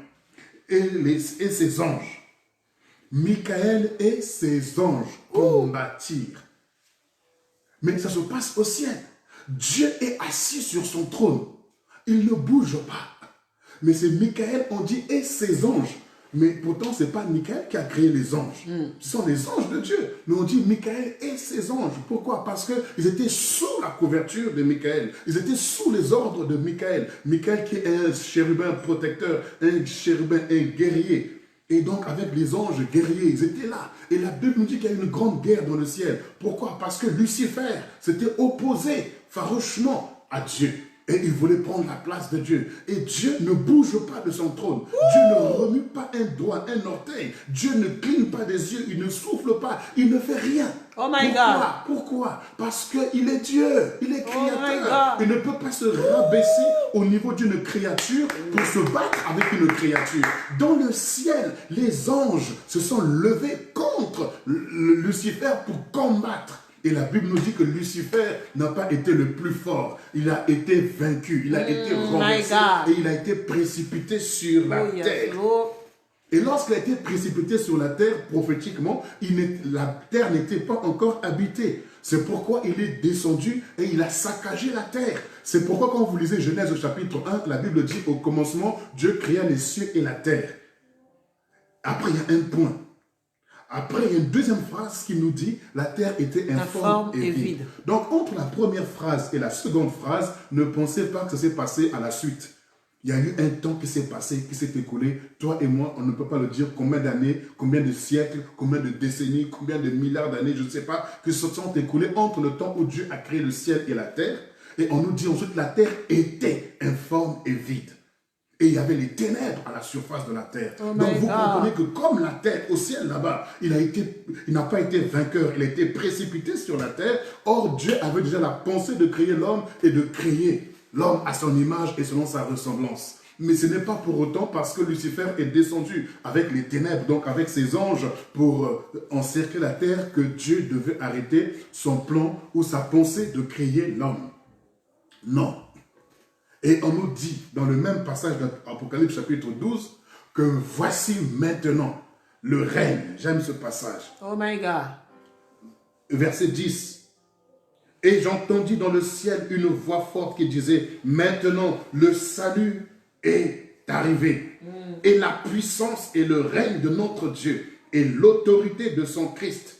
et ses anges, Michael et ses anges combattirent. Mais ça se passe au ciel. Dieu est assis sur son trône. Il ne bouge pas. Mais c'est Michael, on dit, et ses anges. Mais pourtant, ce n'est pas Michael qui a créé les anges. Ce sont les anges de Dieu. Mais on dit Michael et ses anges. Pourquoi? Parce qu'ils étaient sous la couverture de Michael. Ils étaient sous les ordres de Michael. Michael qui est un chérubin protecteur, un chérubin, un guerrier. Et donc, avec les anges guerriers, ils étaient là. Et la Bible nous dit qu'il y a une grande guerre dans le ciel. Pourquoi? Parce que Lucifer s'était opposé farouchement à Dieu. Et il voulait prendre la place de Dieu. Et Dieu ne bouge pas de son trône. Dieu ne remue pas un doigt, un orteil. Dieu ne cligne pas des yeux. Il ne souffle pas. Il ne fait rien. Oh my God. Pourquoi? Parce qu'il est Dieu. Il est créateur. Il ne peut pas se rabaisser au niveau d'une créature pour se battre avec une créature. Dans le ciel, les anges se sont levés contre Lucifer pour combattre. Et la Bible nous dit que Lucifer n'a pas été le plus fort. Il a été vaincu, il a été renversé et il a été précipité sur la terre. Et lorsqu'il a été précipité sur la terre, prophétiquement, la terre n'était pas encore habitée. C'est pourquoi il est descendu et il a saccagé la terre. C'est pourquoi quand vous lisez Genèse au chapitre 1, la Bible dit au commencement, Dieu créa les cieux et la terre. Après, il y a un point. Après, il y a une deuxième phrase qui nous dit « La terre était informe et vide ». Donc, entre la première phrase et la seconde phrase, ne pensez pas que ça s'est passé à la suite. Il y a eu un temps qui s'est passé, qui s'est écoulé. Toi et moi, on ne peut pas le dire combien d'années, combien de siècles, combien de décennies, combien de milliards d'années, je ne sais pas, que se sont écoulés entre le temps où Dieu a créé le ciel et la terre. Et on nous dit ensuite que la terre était informe et vide. Et il y avait les ténèbres à la surface de la terre. Donc vous comprenez que comme la terre au ciel là-bas, il n'a pas été vainqueur, il a été précipité sur la terre. Or Dieu avait déjà la pensée de créer l'homme et de créer l'homme à son image et selon sa ressemblance. Mais ce n'est pas pour autant parce que Lucifer est descendu avec les ténèbres, donc avec ses anges pour encercler la terre, que Dieu devait arrêter son plan ou sa pensée de créer l'homme. Non. Et on nous dit, dans le même passage d'Apocalypse chapitre 12, que voici maintenant le règne. J'aime ce passage. Oh my God. Verset 10. Et j'entendis dans le ciel une voix forte qui disait, maintenant le salut est arrivé. Et la puissance et le règne de notre Dieu et l'autorité de son Christ.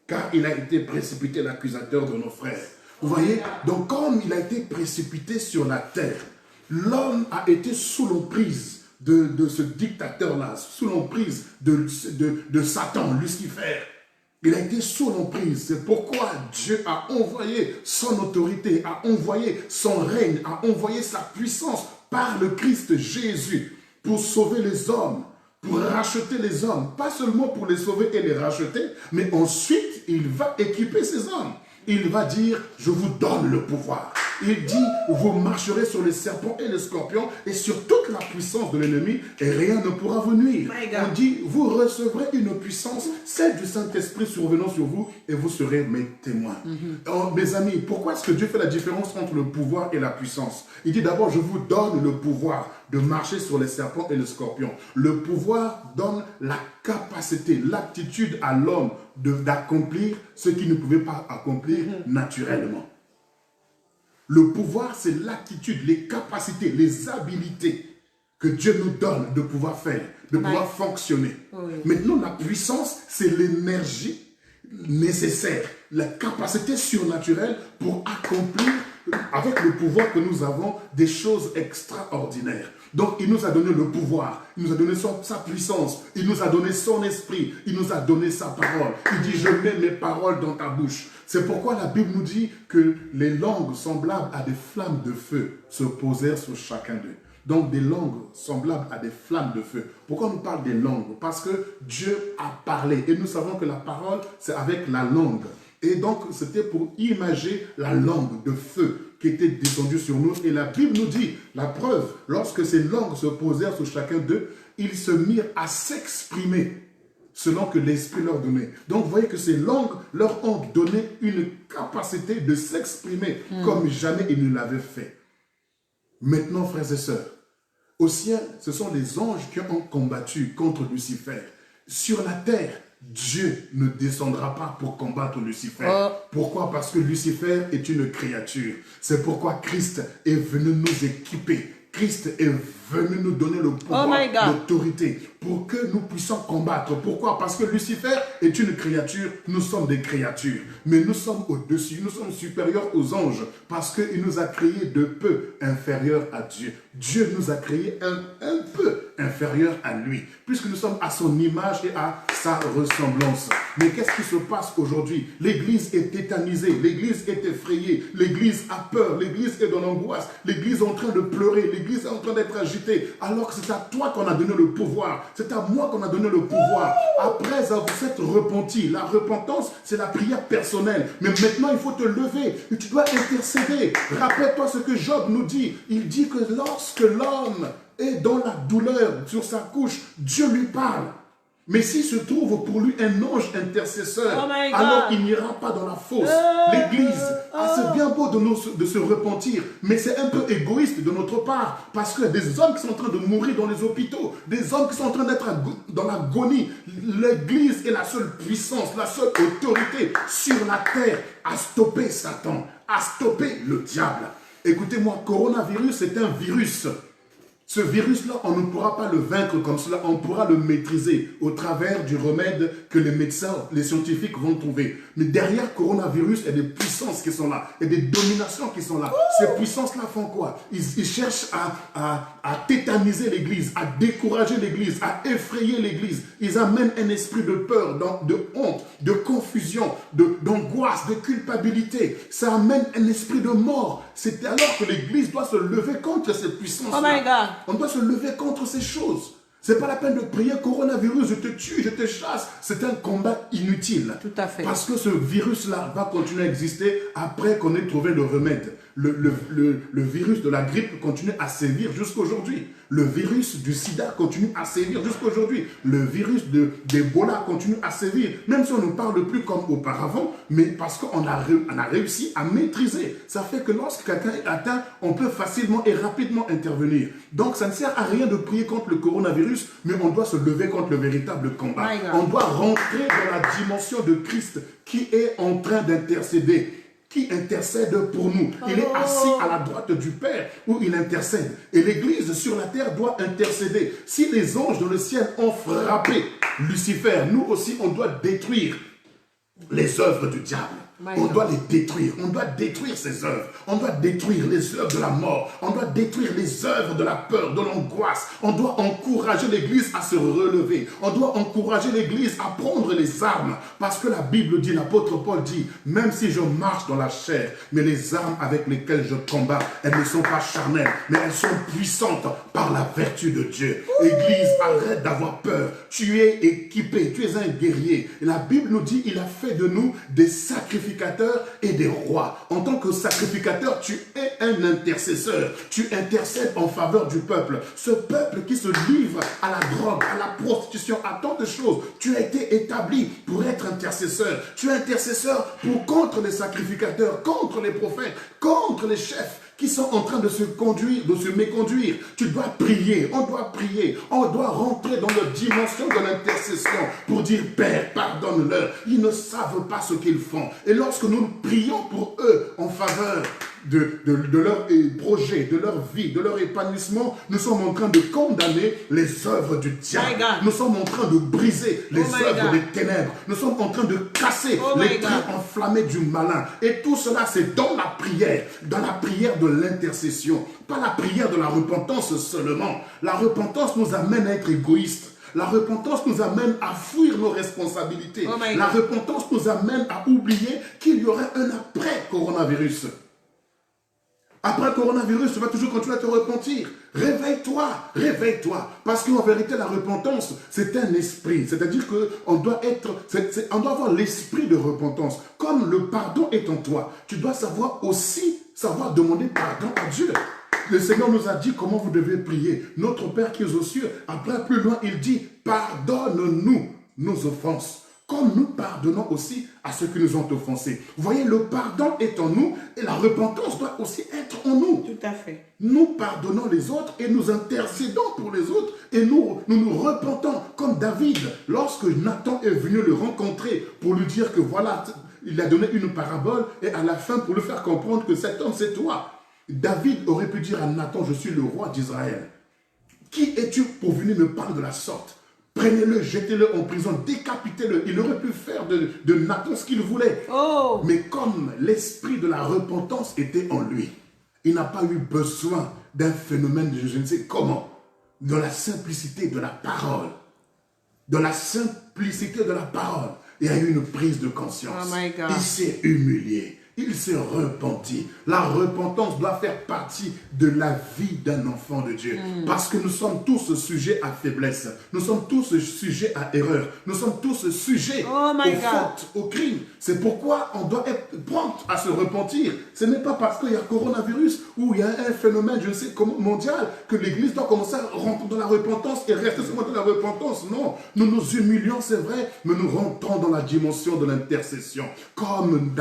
Car il a été précipité l'accusateur de nos frères. Vous voyez, donc comme il a été précipité sur la terre, l'homme a été sous l'emprise de ce dictateur-là, sous l'emprise de Satan, Lucifer. Il a été sous l'emprise. C'est pourquoi Dieu a envoyé son autorité, a envoyé son règne, a envoyé sa puissance par le Christ Jésus pour sauver les hommes, pour racheter les hommes. Pas seulement pour les sauver et les racheter, mais ensuite il va équiper ces hommes. Il va dire, je vous donne le pouvoir. Il dit, vous marcherez sur les serpents et les scorpions et sur toute la puissance de l'ennemi et rien ne pourra vous nuire. On dit, vous recevrez une puissance, celle du Saint-Esprit survenant sur vous et vous serez mes témoins. Alors, mes amis, pourquoi est-ce que Dieu fait la différence entre le pouvoir et la puissance? Il dit d'abord, je vous donne le pouvoir de marcher sur les serpents et les scorpions. Le pouvoir donne la capacité, l'aptitude à l'homme d'accomplir ce qu'il ne pouvait pas accomplir naturellement. Le pouvoir, c'est l'attitude, les capacités, les habilités que Dieu nous donne de pouvoir faire, de pouvoir fonctionner. Maintenant, la puissance, c'est l'énergie nécessaire, la capacité surnaturelle pour accomplir avec le pouvoir que nous avons, des choses extraordinaires. Donc, il nous a donné le pouvoir, il nous a donné sa puissance, il nous a donné son esprit, il nous a donné sa parole. Il dit, je mets mes paroles dans ta bouche. C'est pourquoi la Bible nous dit que les langues semblables à des flammes de feu se posèrent sur chacun d'eux. Donc, des langues semblables à des flammes de feu. Pourquoi on nous parle des langues? Parce que Dieu a parlé. Et nous savons que la parole, c'est avec la langue. Et donc, c'était pour imager la langue de feu qui était descendue sur nous. Et la Bible nous dit, la preuve, lorsque ces langues se posèrent sur chacun d'eux, ils se mirent à s'exprimer selon que l'Esprit leur donnait. Donc, vous voyez que ces langues leur ont donné une capacité de s'exprimer comme jamais ils ne l'avaient fait. Maintenant, frères et sœurs, au ciel, ce sont les anges qui ont combattu contre Lucifer. Sur la terre, Dieu ne descendra pas pour combattre Lucifer. Pourquoi? Parce que Lucifer est une créature. C'est pourquoi Christ est venu nous équiper. Christ est venu nous donner le pouvoir, l'autorité, pour que nous puissions combattre. Pourquoi? Parce que Lucifer est une créature, nous sommes des créatures. Mais nous sommes au-dessus, nous sommes supérieurs aux anges, parce qu'il nous a créés de peu inférieurs à Dieu. Dieu nous a créés un peu inférieurs à lui, puisque nous sommes à son image et à sa ressemblance. Mais qu'est-ce qui se passe aujourd'hui? L'Église est tétanisée, l'Église est effrayée, l'Église a peur, l'Église est dans l'angoisse, l'Église est en train de pleurer, l'Église est en train d'être agitée, alors que c'est à toi qu'on a donné le pouvoir, c'est à moi qu'on a donné le pouvoir. Après vous êtes repenti, la repentance, c'est la prière personnelle. Mais maintenant, il faut te lever et tu dois intercéder. Rappelle-toi ce que Job nous dit. Il dit que lorsque l'homme est dans la douleur sur sa couche, Dieu lui parle. Mais s'il se trouve pour lui un ange intercesseur, alors il n'ira pas dans la fosse. L'Église, c'est bien beau de se repentir, mais c'est un peu égoïste de notre part, parce qu'il y a des hommes qui sont en train de mourir dans les hôpitaux, des hommes qui sont en train d'être dans l'agonie. L'Église est la seule puissance, la seule autorité sur la terre à stopper Satan, à stopper le diable. Écoutez-moi, coronavirus, c'est un virus. Ce virus-là, on ne pourra pas le vaincre comme cela, on pourra le maîtriser au travers du remède que les médecins, les scientifiques vont trouver. Mais derrière coronavirus, il y a des puissances qui sont là, il y a des dominations qui sont là. Ces puissances-là font quoi? Ils cherchent à tétaniser l'Église, à décourager l'Église, à effrayer l'Église. Ils amènent un esprit de peur, de honte, de confusion, d'angoisse, de culpabilité. Ça amène un esprit de mort. C'est alors que l'Église doit se lever contre ces puissances-là. Oh my God. On doit se lever contre ces choses. Ce n'est pas la peine de prier coronavirus, je te tue, je te chasse. C'est un combat inutile. Tout à fait. Parce que ce virus-là va continuer à exister après qu'on ait trouvé le remède. Le virus de la grippe continue à sévir jusqu'aujourd'hui. Le virus du sida continue à sévir jusqu'aujourd'hui. Le virus d'Ebola continue à sévir. Même si on ne parle plus comme auparavant, mais parce qu'on a réussi à maîtriser. Ça fait que lorsque quelqu'un est atteint, on peut facilement et rapidement intervenir. Donc ça ne sert à rien de prier contre le coronavirus, mais on doit se lever contre le véritable combat. On doit rentrer dans la dimension de Christ qui est en train d'intercéder. Qui intercède pour nous. Il est assis à la droite du Père où il intercède. Et l'Église sur la terre doit intercéder. Si les anges dans le ciel ont frappé Lucifer, nous aussi on doit détruire les œuvres du diable. On doit les détruire. On doit détruire ses œuvres. On doit détruire les œuvres de la mort. On doit détruire les œuvres de la peur, de l'angoisse. On doit encourager l'Église à se relever. On doit encourager l'Église à prendre les armes. Parce que la Bible dit, l'apôtre Paul dit, même si je marche dans la chair, mais les armes avec lesquelles je combats, elles ne sont pas charnelles, mais elles sont puissantes par la vertu de Dieu. Église, arrête d'avoir peur. Tu es équipé, tu es un guerrier. Et la Bible nous dit, il a fait de nous des sacrificateurs et des rois. En tant que sacrificateur, tu es un intercesseur. Tu intercèdes en faveur du peuple. Ce peuple qui se livre à la drogue, à la prostitution, à tant de choses. Tu as été établi pour être intercesseur. Tu es intercesseur contre les sacrificateurs, contre les prophètes, contre les chefs qui sont en train de se conduire, de se méconduire. Tu dois prier, on doit rentrer dans leur dimension de l'intercession pour dire Père, pardonne-leur. Ils ne savent pas ce qu'ils font. Et lorsque nous prions pour eux en faveur de leur projet, de leur vie, de leur épanouissement, nous sommes en train de condamner les œuvres du diable. Nous sommes en train de briser les œuvres des ténèbres. Nous sommes en train de casser les traits enflammés du malin. Et tout cela, c'est dans la prière de l'intercession. Pas la prière de la repentance seulement. La repentance nous amène à être égoïstes. La repentance nous amène à fuir nos responsabilités. La repentance nous amène à oublier qu'il y aurait un après coronavirus. Après le coronavirus, tu vas toujours continuer à te repentir. Réveille-toi, réveille-toi. Parce qu'en vérité, la repentance, c'est un esprit. C'est-à-dire qu'on doit avoir l'esprit de repentance. Comme le pardon est en toi, tu dois savoir demander pardon à Dieu. Le Seigneur nous a dit comment vous devez prier. Notre Père qui est aux cieux, après plus loin, il dit, pardonne-nous nos offenses, comme nous pardonnons aussi à ceux qui nous ont offensés. Vous voyez, le pardon est en nous et la repentance doit aussi être en nous. Tout à fait. Nous pardonnons les autres et nous intercédons pour les autres et nous repentons comme David. Lorsque Nathan est venu le rencontrer pour lui dire que voilà, il a donné une parabole et à la fin pour lui faire comprendre que cet homme c'est toi. David aurait pu dire à Nathan, je suis le roi d'Israël. Qui es-tu pour venir me parler de la sorte? Prenez-le, jetez-le en prison, décapitez-le. Il aurait pu faire de Nathan ce qu'il voulait. Mais comme l'esprit de la repentance était en lui, il n'a pas eu besoin d'un phénomène de je ne sais comment. De la simplicité de la parole. De la simplicité de la parole. Il y a eu une prise de conscience. Oh my God. Il s'est humilié. Il s'est repenti. La repentance doit faire partie de la vie d'un enfant de Dieu. Parce que nous sommes tous sujets à faiblesse. Nous sommes tous sujets à erreur. Nous sommes tous sujets aux fautes, aux crimes. C'est pourquoi on doit être prompt à se repentir. Ce n'est pas parce qu'il y a coronavirus ou il y a un phénomène, je ne sais comment, mondial, que l'Église doit commencer à rentrer dans la repentance et rester seulement dans la repentance. Non, nous nous humilions, c'est vrai, mais nous rentrons dans la dimension de l'intercession. Comme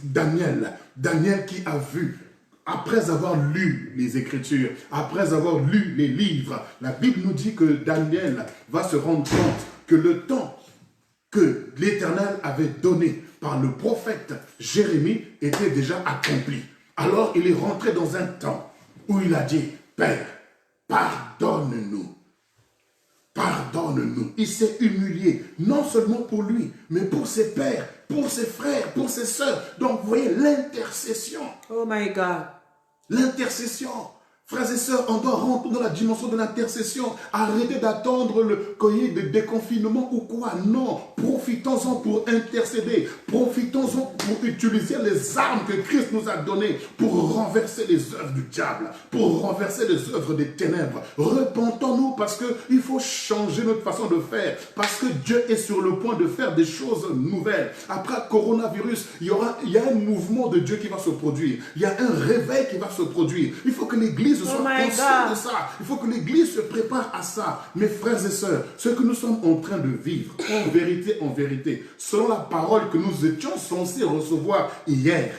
Daniel qui a vu, après avoir lu les Écritures, après avoir lu les livres, la Bible nous dit que Daniel va se rendre compte que le temps que l'Éternel avait donné par le prophète Jérémie était déjà accompli. Alors il est rentré dans un temps où il a dit, Père, pardonne-nous. Pardonne-nous. Il s'est humilié, non seulement pour lui, mais pour ses pères, pour ses frères, pour ses sœurs. Donc, vous voyez, l'intercession. Oh my God. L'intercession. Frères et sœurs, on doit rentrer dans la dimension de l'intercession. Arrêtez d'attendre le courrier de déconfinement ou quoi. Non, profitons-en pour intercéder. Profitons-en pour utiliser les armes que Christ nous a données pour renverser les œuvres du diable, pour renverser les œuvres des ténèbres. Repentons-nous parce qu'il faut changer notre façon de faire. Parce que Dieu est sur le point de faire des choses nouvelles. Après le coronavirus, il y a un mouvement de Dieu qui va se produire. Il y a un réveil qui va se produire. Il faut que l'Église soit consciente de ça. Il faut que l'Église se prépare à ça. Mes frères et sœurs, ce que nous sommes en train de vivre, en vérité, selon la parole que nous étions censés recevoir hier,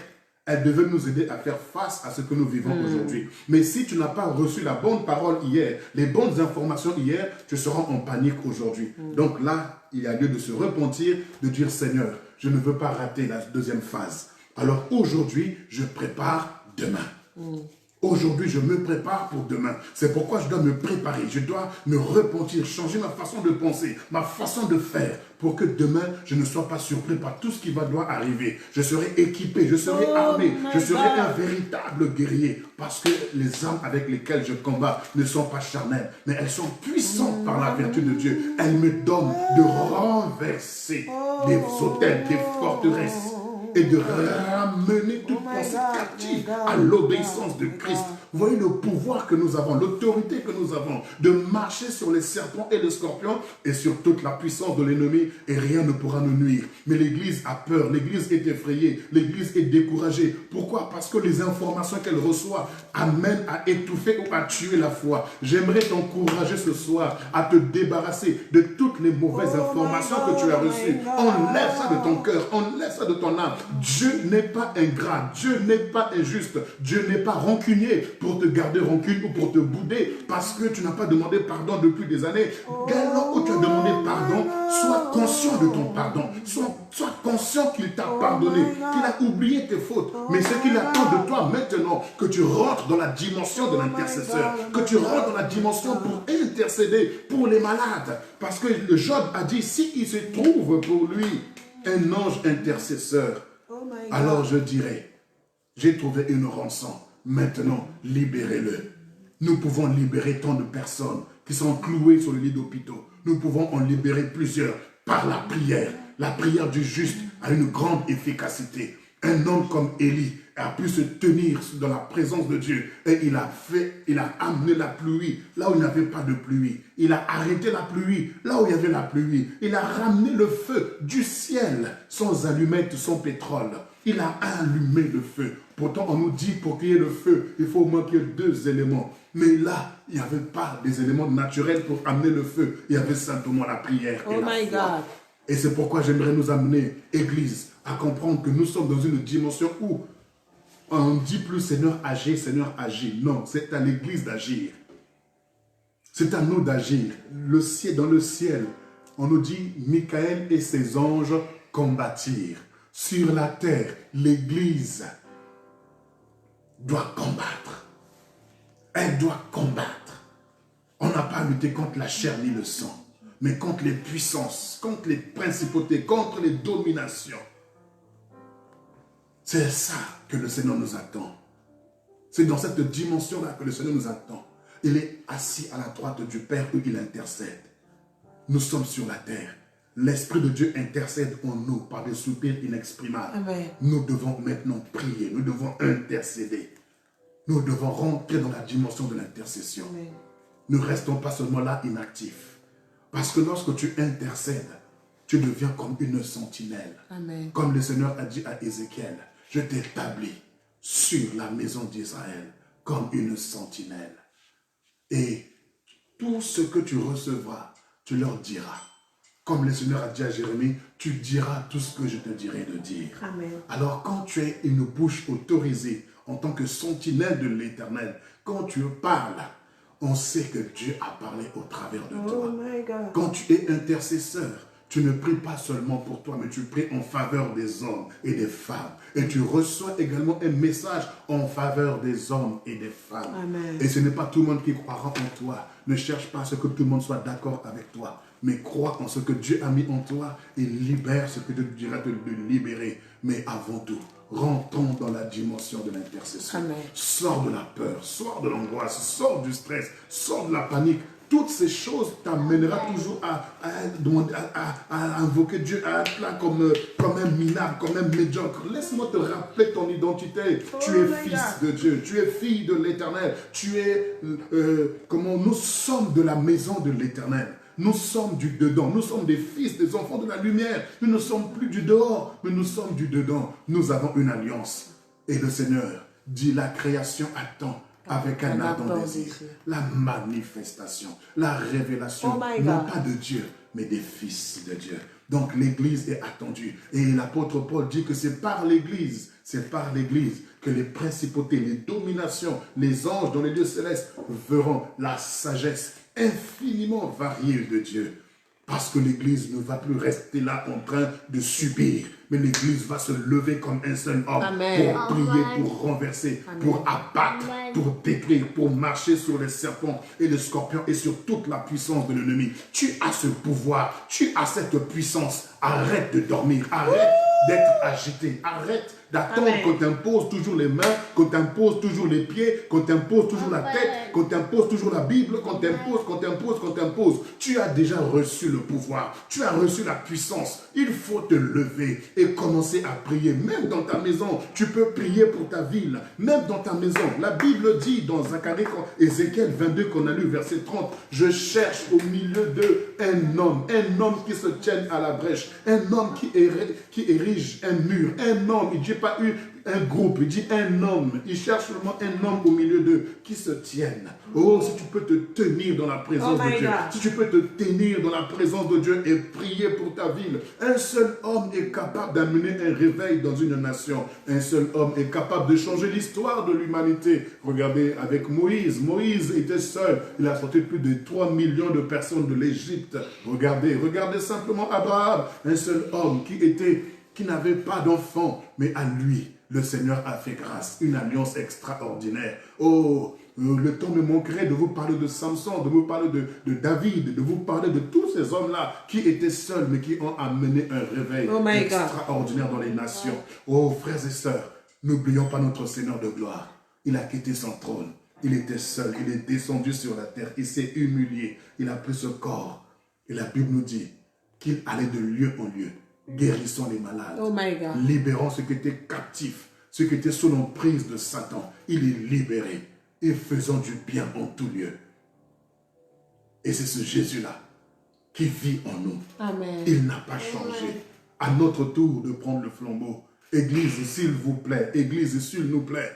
elle devait nous aider à faire face à ce que nous vivons aujourd'hui. Mais si tu n'as pas reçu la bonne parole hier, les bonnes informations hier, tu seras en panique aujourd'hui. Donc là, il y a lieu de se repentir, de dire Seigneur, je ne veux pas rater la deuxième phase. Alors aujourd'hui, je prépare demain. Aujourd'hui, je me prépare pour demain. C'est pourquoi je dois me préparer. Je dois me repentir, changer ma façon de penser, ma façon de faire, pour que demain, je ne sois pas surpris par tout ce qui doit arriver. Je serai équipé, je serai armé, je serai un véritable guerrier. Parce que les armes avec lesquelles je combats ne sont pas charnelles, mais elles sont puissantes par la vertu de Dieu. Elles me donnent de renverser des autels, des forteresses, et de ramener toute pensée captive à l'obéissance de Christ. Vous voyez le pouvoir que nous avons, l'autorité que nous avons de marcher sur les serpents et les scorpions et sur toute la puissance de l'ennemi et rien ne pourra nous nuire. Mais l'Église a peur, l'Église est effrayée, l'Église est découragée. Pourquoi? Parce que les informations qu'elle reçoit amènent à étouffer ou à tuer la foi. J'aimerais t'encourager ce soir à te débarrasser de toutes les mauvaises informations que tu as reçues. Enlève ça de ton cœur, enlève ça de ton âme. Dieu n'est pas ingrat, Dieu Dieu n'est pas injuste. Dieu n'est pas rancunier pour te garder rancune ou pour te bouder parce que tu n'as pas demandé pardon depuis des années. Dès lors où tu as demandé pardon, sois conscient de ton pardon. Sois conscient qu'il t'a pardonné, qu'il a oublié tes fautes. Mais ce qu'il attend de toi maintenant, que tu rentres dans la dimension de l'intercesseur, que tu rentres dans la dimension pour intercéder pour les malades. Parce que Job a dit, s'il se trouve pour lui un ange intercesseur, alors je dirais, j'ai trouvé une rançon, maintenant libérez-le. Nous pouvons libérer tant de personnes qui sont clouées sur le lit d'hôpitaux. Nous pouvons en libérer plusieurs par la prière. La prière du juste a une grande efficacité. Un homme comme Élie a pu se tenir dans la présence de Dieu et il a amené la pluie là où il n'y avait pas de pluie. Il a arrêté la pluie là où il y avait la pluie. Il a ramené le feu du ciel sans allumettes, sans pétrole. Il a allumé le feu. Pourtant, on nous dit pour qu'il y ait le feu, il faut au moins qu'il y ait 2 éléments. Mais là, il n'y avait pas des éléments naturels pour amener le feu. Il y avait simplement la prière et la foi. Et c'est pourquoi j'aimerais nous amener, Église, à comprendre que nous sommes dans une dimension où on ne dit plus Seigneur agis, Seigneur agis. Non, c'est à l'Église d'agir. C'est à nous d'agir. Le ciel, dans le ciel, on nous dit Michael et ses anges combattirent. Sur la terre, l'Église doit combattre. Elle doit combattre. On n'a pas lutté contre la chair ni le sang, mais contre les puissances, contre les principautés, contre les dominations. C'est ça que le Seigneur nous attend. C'est dans cette dimension-là que le Seigneur nous attend. Il est assis à la droite du Père où il intercède. Nous sommes sur la terre. L'Esprit de Dieu intercède en nous par des soupirs inexprimables. Amen. Nous devons maintenant prier, nous devons intercéder. Nous devons rentrer dans la dimension de l'intercession. Ne restons pas seulement là inactifs. Parce que lorsque tu intercèdes, tu deviens comme une sentinelle. Amen. Comme le Seigneur a dit à Ézéchiel, je t'établis sur la maison d'Israël comme une sentinelle. Et tout ce que tu recevras, tu leur diras. Comme le Seigneur a dit à Jérémie, tu diras tout ce que je te dirai de dire. Amen. Alors quand tu es une bouche autorisée en tant que sentinelle de l'Éternel, quand tu parles, on sait que Dieu a parlé au travers de toi. Quand tu es intercesseur, tu ne pries pas seulement pour toi, mais tu pries en faveur des hommes et des femmes. Et tu reçois également un message en faveur des hommes et des femmes. Amen. Et ce n'est pas tout le monde qui croira en toi. Ne cherche pas à ce que tout le monde soit d'accord avec toi. Mais crois en ce que Dieu a mis en toi et libère ce que Dieu te dira de libérer. Mais avant tout, rentrons dans la dimension de l'intercession. Sors de la peur, sors de l'angoisse, sors du stress, sors de la panique. Toutes ces choses t'amèneront toujours à invoquer Dieu, à être là comme un minable, comme un médiocre. Laisse-moi te rappeler ton identité. Tu es fils de Dieu, tu es fille de l'Éternel. Tu es, nous sommes de la maison de l'Éternel. Nous sommes du dedans, nous sommes des fils, des enfants de la lumière. Nous ne sommes plus du dehors, mais nous sommes du dedans. Nous avons une alliance. Et le Seigneur dit, la création attend avec un ardent désir la manifestation, la révélation, non pas de Dieu, mais des fils de Dieu. Donc l'Église est attendue. Et l'apôtre Paul dit que c'est par l'Église que les principautés, les dominations, les anges dans les lieux célestes verront la sagesse infiniment variée de Dieu. Parce que l'Église ne va plus rester là en train de subir, mais l'Église va se lever comme un seul homme. Amen. Pour prier, pour renverser, amen, pour abattre, amen, pour détruire, pour marcher sur les serpents et les scorpions et sur toute la puissance de l'ennemi. Tu as ce pouvoir, tu as cette puissance. Arrête de dormir, arrête d'être agité, arrête d'attendre qu'on t'impose toujours les mains, qu'on t'impose toujours les pieds, qu'on t'impose toujours la tête, qu'on t'impose toujours la Bible, qu'on t'impose. Tu as déjà reçu le pouvoir, tu as reçu la puissance. Il faut te lever et commencer à prier. Même dans ta maison, tu peux prier pour ta ville. Même dans ta maison, la Bible dit dans Zacharie, Ézéchiel 22 qu'on a lu, verset 30, je cherche au milieu d'eux un homme qui se tienne à la brèche, un homme qui hérite érige un mur, un homme, il ne dit pas un groupe, il dit un homme. Il cherche seulement un homme au milieu d'eux qui se tienne. Oh, si tu peux te tenir dans la présence de Dieu, si tu peux te tenir dans la présence de Dieu et prier pour ta ville, un seul homme est capable d'amener un réveil dans une nation. Un seul homme est capable de changer l'histoire de l'humanité. Regardez avec Moïse. Moïse était seul. Il a sorti plus de 3 millions de personnes de l'Égypte. Regardez simplement Abraham, un seul homme qui n'avait pas d'enfant, mais à lui, le Seigneur a fait grâce, une alliance extraordinaire. Oh, le temps me manquerait de vous parler de Samson, de vous parler de David, de vous parler de tous ces hommes-là qui étaient seuls, mais qui ont amené un réveil extraordinaire dans les nations. Oh, frères et sœurs, n'oublions pas notre Seigneur de gloire. Il a quitté son trône. Il était seul, il est descendu sur la terre, il s'est humilié, il a pris ce corps. Et la Bible nous dit qu'il allait de lieu en lieu, guérissant les malades, libérant ceux qui étaient captifs, ceux qui étaient sous l'emprise de Satan. Il est libéré et faisant du bien en tout lieu. Et c'est ce Jésus-là qui vit en nous. Amen. Il n'a pas changé. À notre tour de prendre le flambeau. Église, s'il vous plaît, Église, s'il nous plaît,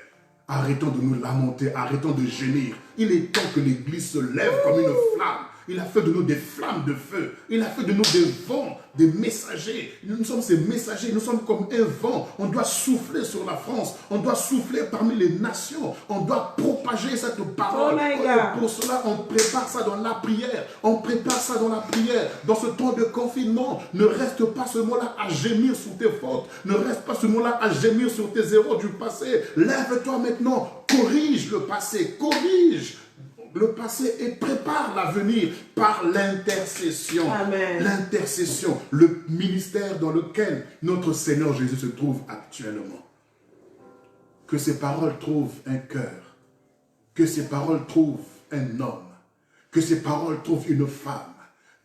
arrêtons de nous lamenter, arrêtons de gémir. Il est temps que l'Église se lève comme une flamme. Il a fait de nous des flammes de feu. Il a fait de nous des vents, des messagers. Nous sommes ces messagers. Nous sommes comme un vent. On doit souffler sur la France. On doit souffler parmi les nations. On doit propager cette parole. Pour cela, on prépare ça dans la prière. On prépare ça dans la prière. Dans ce temps de confinement, ne reste pas ce mot-là à gémir sur tes fautes. Ne reste pas ce mot-là à gémir sur tes erreurs du passé. Lève-toi maintenant. Corrige le passé. Corrige le passé et prépare l'avenir par l'intercession. L'intercession, le ministère dans lequel notre Seigneur Jésus se trouve actuellement. Que ces paroles trouvent un cœur, que ces paroles trouvent un homme, que ces paroles trouvent une femme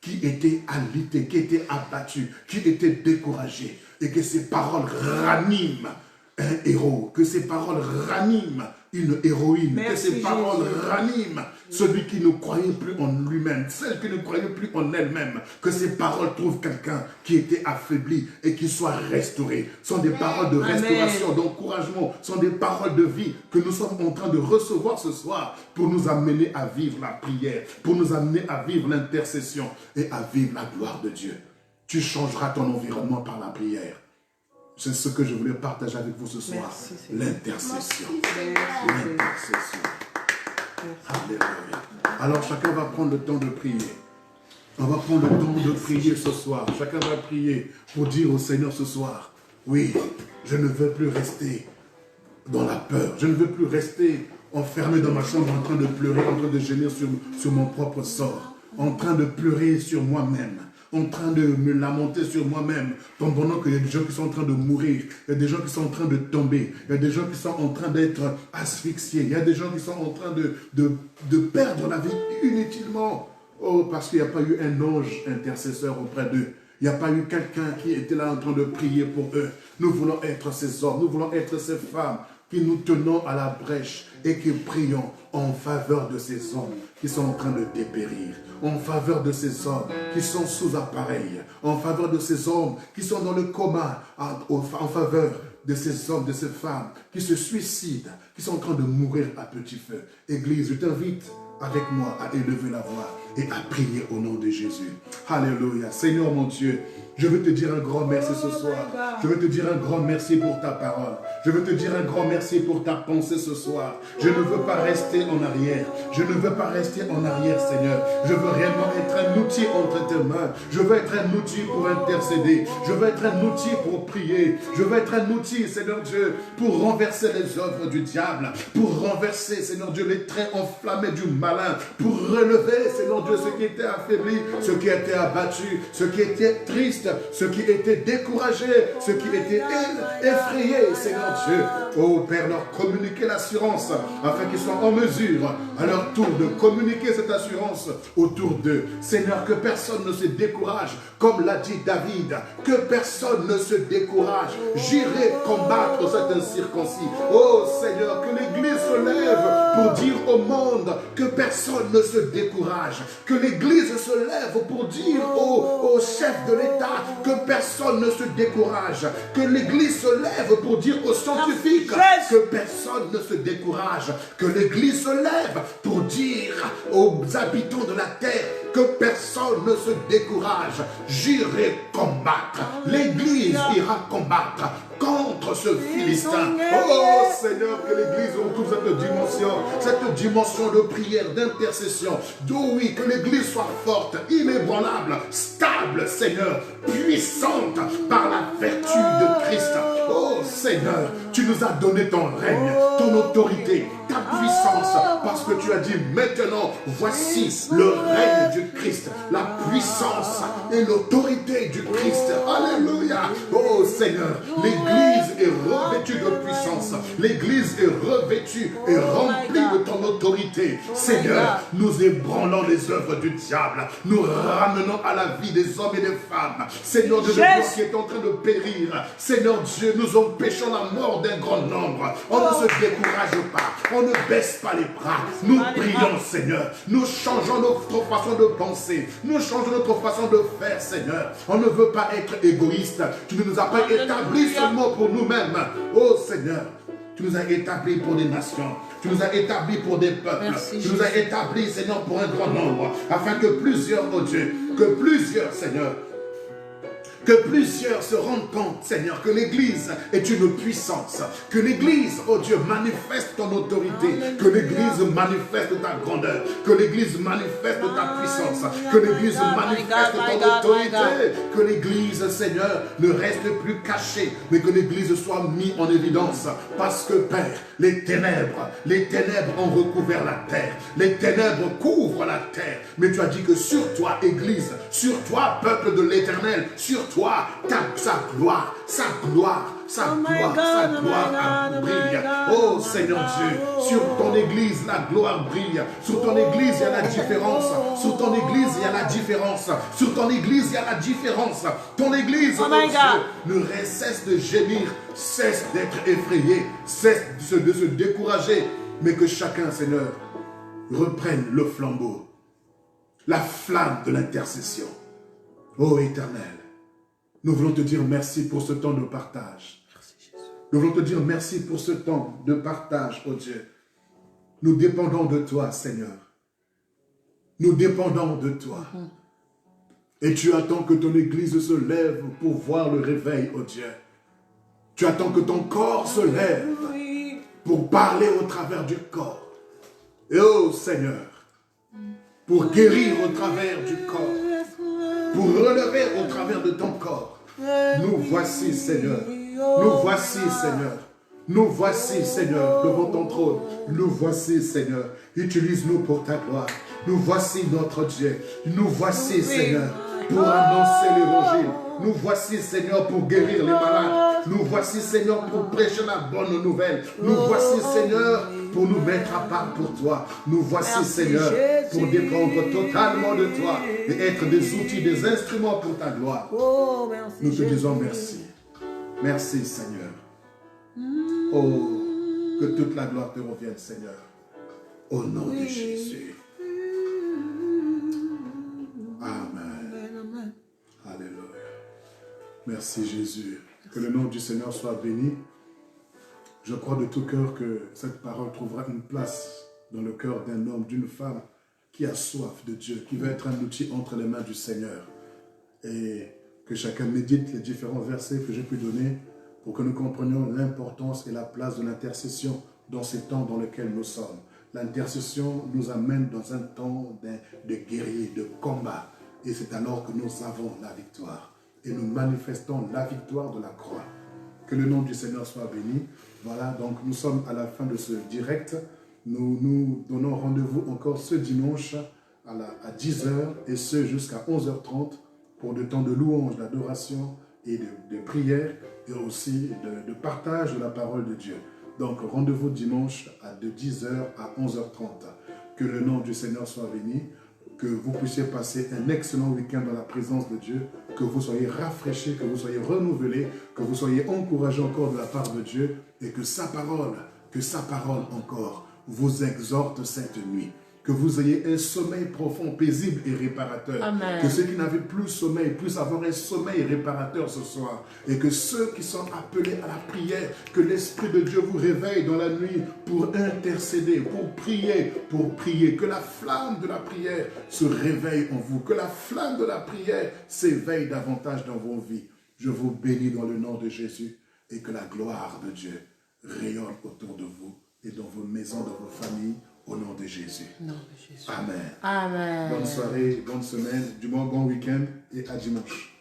qui était alitée, qui était abattue, qui était découragée, et que ces paroles raniment un héros, que ces paroles raniment une héroïne, que ces paroles raniment celui qui ne croyait plus en lui-même, celle qui ne croyait plus en elle-même, que ces paroles trouvent quelqu'un qui était affaibli et qui soit restauré. Ce sont des paroles de restauration, d'encouragement, ce sont des paroles de vie que nous sommes en train de recevoir ce soir pour nous amener à vivre la prière, pour nous amener à vivre l'intercession et à vivre la gloire de Dieu. Tu changeras ton environnement par la prière. C'est ce que je voulais partager avec vous ce soir. L'intercession. L'intercession. Alléluia. Alors chacun va prendre le temps de prier. On va prendre le temps de prier ce soir. Chacun va prier pour dire au Seigneur ce soir, oui, je ne veux plus rester dans la peur. Je ne veux plus rester enfermé dans ma chambre en train de pleurer, en train de gémir sur mon propre sort, en train de pleurer sur moi-même, en train de me lamenter sur moi-même, pendant qu'il y a des gens qui sont en train de mourir, il y a des gens qui sont en train de tomber, il y a des gens qui sont en train d'être asphyxiés, il y a des gens qui sont en train de perdre la vie inutilement. Oh, parce qu'il n'y a pas eu un ange intercesseur auprès d'eux. Il n'y a pas eu quelqu'un qui était là en train de prier pour eux. Nous voulons être ces hommes, nous voulons être ces femmes qui nous tenons à la brèche et qui prions en faveur de ces hommes qui sont en train de dépérir, en faveur de ces hommes qui sont sous appareil, en faveur de ces hommes qui sont dans le coma, en faveur de ces hommes, de ces femmes qui se suicident, qui sont en train de mourir à petit feu. Église, je t'invite avec moi à élever la voix et à prier au nom de Jésus. Alléluia. Seigneur mon Dieu, je veux te dire un grand merci ce soir. Je veux te dire un grand merci pour ta parole. Je veux te dire un grand merci pour ta pensée ce soir. Je ne veux pas rester en arrière. Je ne veux pas rester en arrière, Seigneur. Je veux réellement être un outil entre tes mains. Je veux être un outil pour intercéder. Je veux être un outil pour prier. Je veux être un outil, Seigneur Dieu, pour renverser les œuvres du diable. Pour renverser, Seigneur Dieu, les traits enflammés du malin. Pour relever, Seigneur Dieu, ceux qui étaient affaiblis, ceux qui étaient abattus, ceux qui étaient tristes, ceux qui étaient découragés, ceux qui étaient effrayés, Seigneur Dieu. Oh Père, leur communiquer l'assurance afin qu'ils soient en mesure à leur tour de communiquer cette assurance autour d'eux. Seigneur, que personne ne se décourage, comme l'a dit David, que personne ne se décourage. J'irai combattre cet incirconcis. Oh Seigneur, que l'Église se lève pour dire au monde que personne ne se décourage. Que l'Église se lève pour dire aux chefs de l'État que personne ne se décourage, que l'Église se lève pour dire aux scientifiques que personne ne se décourage, que l'Église se lève pour dire aux habitants de la terre que personne ne se décourage. J'irai combattre, l'Église ira combattre contre ce Philistin. Oh Seigneur, que l'Église retrouve cette dimension de prière, d'intercession. Oh oui, que l'Église soit forte, inébranlable, stable, Seigneur, puissante par la vertu de Christ. Oh Seigneur, tu nous as donné ton règne, ton autorité, ta puissance, parce que tu as dit maintenant, voici le règne du Christ, la puissance et l'autorité du Christ. Alléluia. Oh Seigneur, l'Église est revêtue de puissance, l'Église est revêtue et remplie de ton autorité. Seigneur, nous ébranlons les œuvres du diable, nous ramenons à la vie des hommes et des femmes. Seigneur Dieu, qui est en train de périr. Seigneur Dieu, nous empêchons la mort d'un grand nombre. On ne se décourage pas, on ne baisse pas les bras. Nous prions, Seigneur. Nous changeons notre façon de penser. Nous changeons notre façon de faire, Seigneur. On ne veut pas être égoïste. Tu ne nous as pas établis seulement pour nous-mêmes. Oh Seigneur, tu nous as établis pour des nations. Tu nous as établis pour des peuples. Merci, tu nous as établis, Seigneur, pour un grand nombre. Afin que plusieurs, oh Dieu, que plusieurs, Seigneur, que plusieurs se rendent compte, Seigneur, que l'Église est une puissance. Que l'Église, oh Dieu, manifeste ton autorité. Que l'Église manifeste ta grandeur. Que l'Église manifeste ta puissance. Que l'Église manifeste ton autorité. Que l'Église, Seigneur, ne reste plus cachée, mais que l'Église soit mise en évidence. Parce que, Père, les ténèbres ont recouvert la terre. Les ténèbres couvrent la terre. Mais tu as dit que sur toi, Église, sur toi, peuple de l'Éternel, sur toi, sa gloire brille. Oh Seigneur Dieu, sur ton Église, la gloire brille. Sur ton Église, il y a la différence. Sur ton Église, il y a la différence. Sur ton Église, il y a la différence. Ton Église, oh Dieu, ne cesse de gémir, cesse d'être effrayé, cesse de se décourager, mais que chacun, Seigneur, reprenne le flambeau, la flamme de l'intercession. Oh Éternel, nous voulons te dire merci pour ce temps de partage. Merci, Jésus. Nous voulons te dire merci pour ce temps de partage, oh Dieu. Nous dépendons de toi, Seigneur. Nous dépendons de toi. Et tu attends que ton Église se lève pour voir le réveil, oh Dieu. Tu attends que ton corps se lève pour parler au travers du corps. Et oh Seigneur, pour guérir au travers du corps. Pour relever au travers de ton corps. Nous voici, Seigneur. Nous voici, Seigneur. Nous voici, Seigneur, devant ton trône. Nous voici, Seigneur. Utilise-nous pour ta gloire. Nous voici notre Dieu. Nous voici, Seigneur, pour annoncer l'évangile. Nous voici, Seigneur, pour guérir les malades. Nous voici, Seigneur, pour prêcher la bonne nouvelle. Nous voici, Seigneur, pour nous mettre à part pour toi. Nous voici, Seigneur, pour dépendre totalement de toi et être des outils, des instruments pour ta gloire. Nous te disons merci. Merci, Seigneur. Oh, que toute la gloire te revienne, Seigneur. Au nom de Jésus. Amen. Alléluia. Merci, Jésus. Que le nom du Seigneur soit béni. Je crois de tout cœur que cette parole trouvera une place dans le cœur d'un homme, d'une femme qui a soif de Dieu, qui veut être un outil entre les mains du Seigneur. Et que chacun médite les différents versets que j'ai pu donner pour que nous comprenions l'importance et la place de l'intercession dans ces temps dans lesquels nous sommes. L'intercession nous amène dans un temps de guerrier, de combat. Et c'est alors que nous avons la victoire. Et nous manifestons la victoire de la croix. Que le nom du Seigneur soit béni. Voilà, donc nous sommes à la fin de ce direct. Nous nous donnons rendez-vous encore ce dimanche à 10h et ce jusqu'à 11h30 pour des temps de louange, d'adoration et de prière et aussi de partage de la parole de Dieu. Donc rendez-vous dimanche de 10h à 11h30. Que le nom du Seigneur soit béni. Que vous puissiez passer un excellent week-end dans la présence de Dieu, que vous soyez rafraîchis, que vous soyez renouvelés, que vous soyez encouragés encore de la part de Dieu et que sa parole encore vous exhorte cette nuit. Que vous ayez un sommeil profond, paisible et réparateur. Amen. Que ceux qui n'avaient plus sommeil puissent avoir un sommeil réparateur ce soir. Et que ceux qui sont appelés à la prière, que l'Esprit de Dieu vous réveille dans la nuit pour intercéder, pour prier. Que la flamme de la prière se réveille en vous. Que la flamme de la prière s'éveille davantage dans vos vies. Je vous bénis dans le nom de Jésus et que la gloire de Dieu rayonne autour de vous et dans vos maisons, dans vos familles. Au nom de Jésus. Nom de Jésus. Amen. Amen. Bonne soirée, bonne semaine, du bon week-end et à dimanche.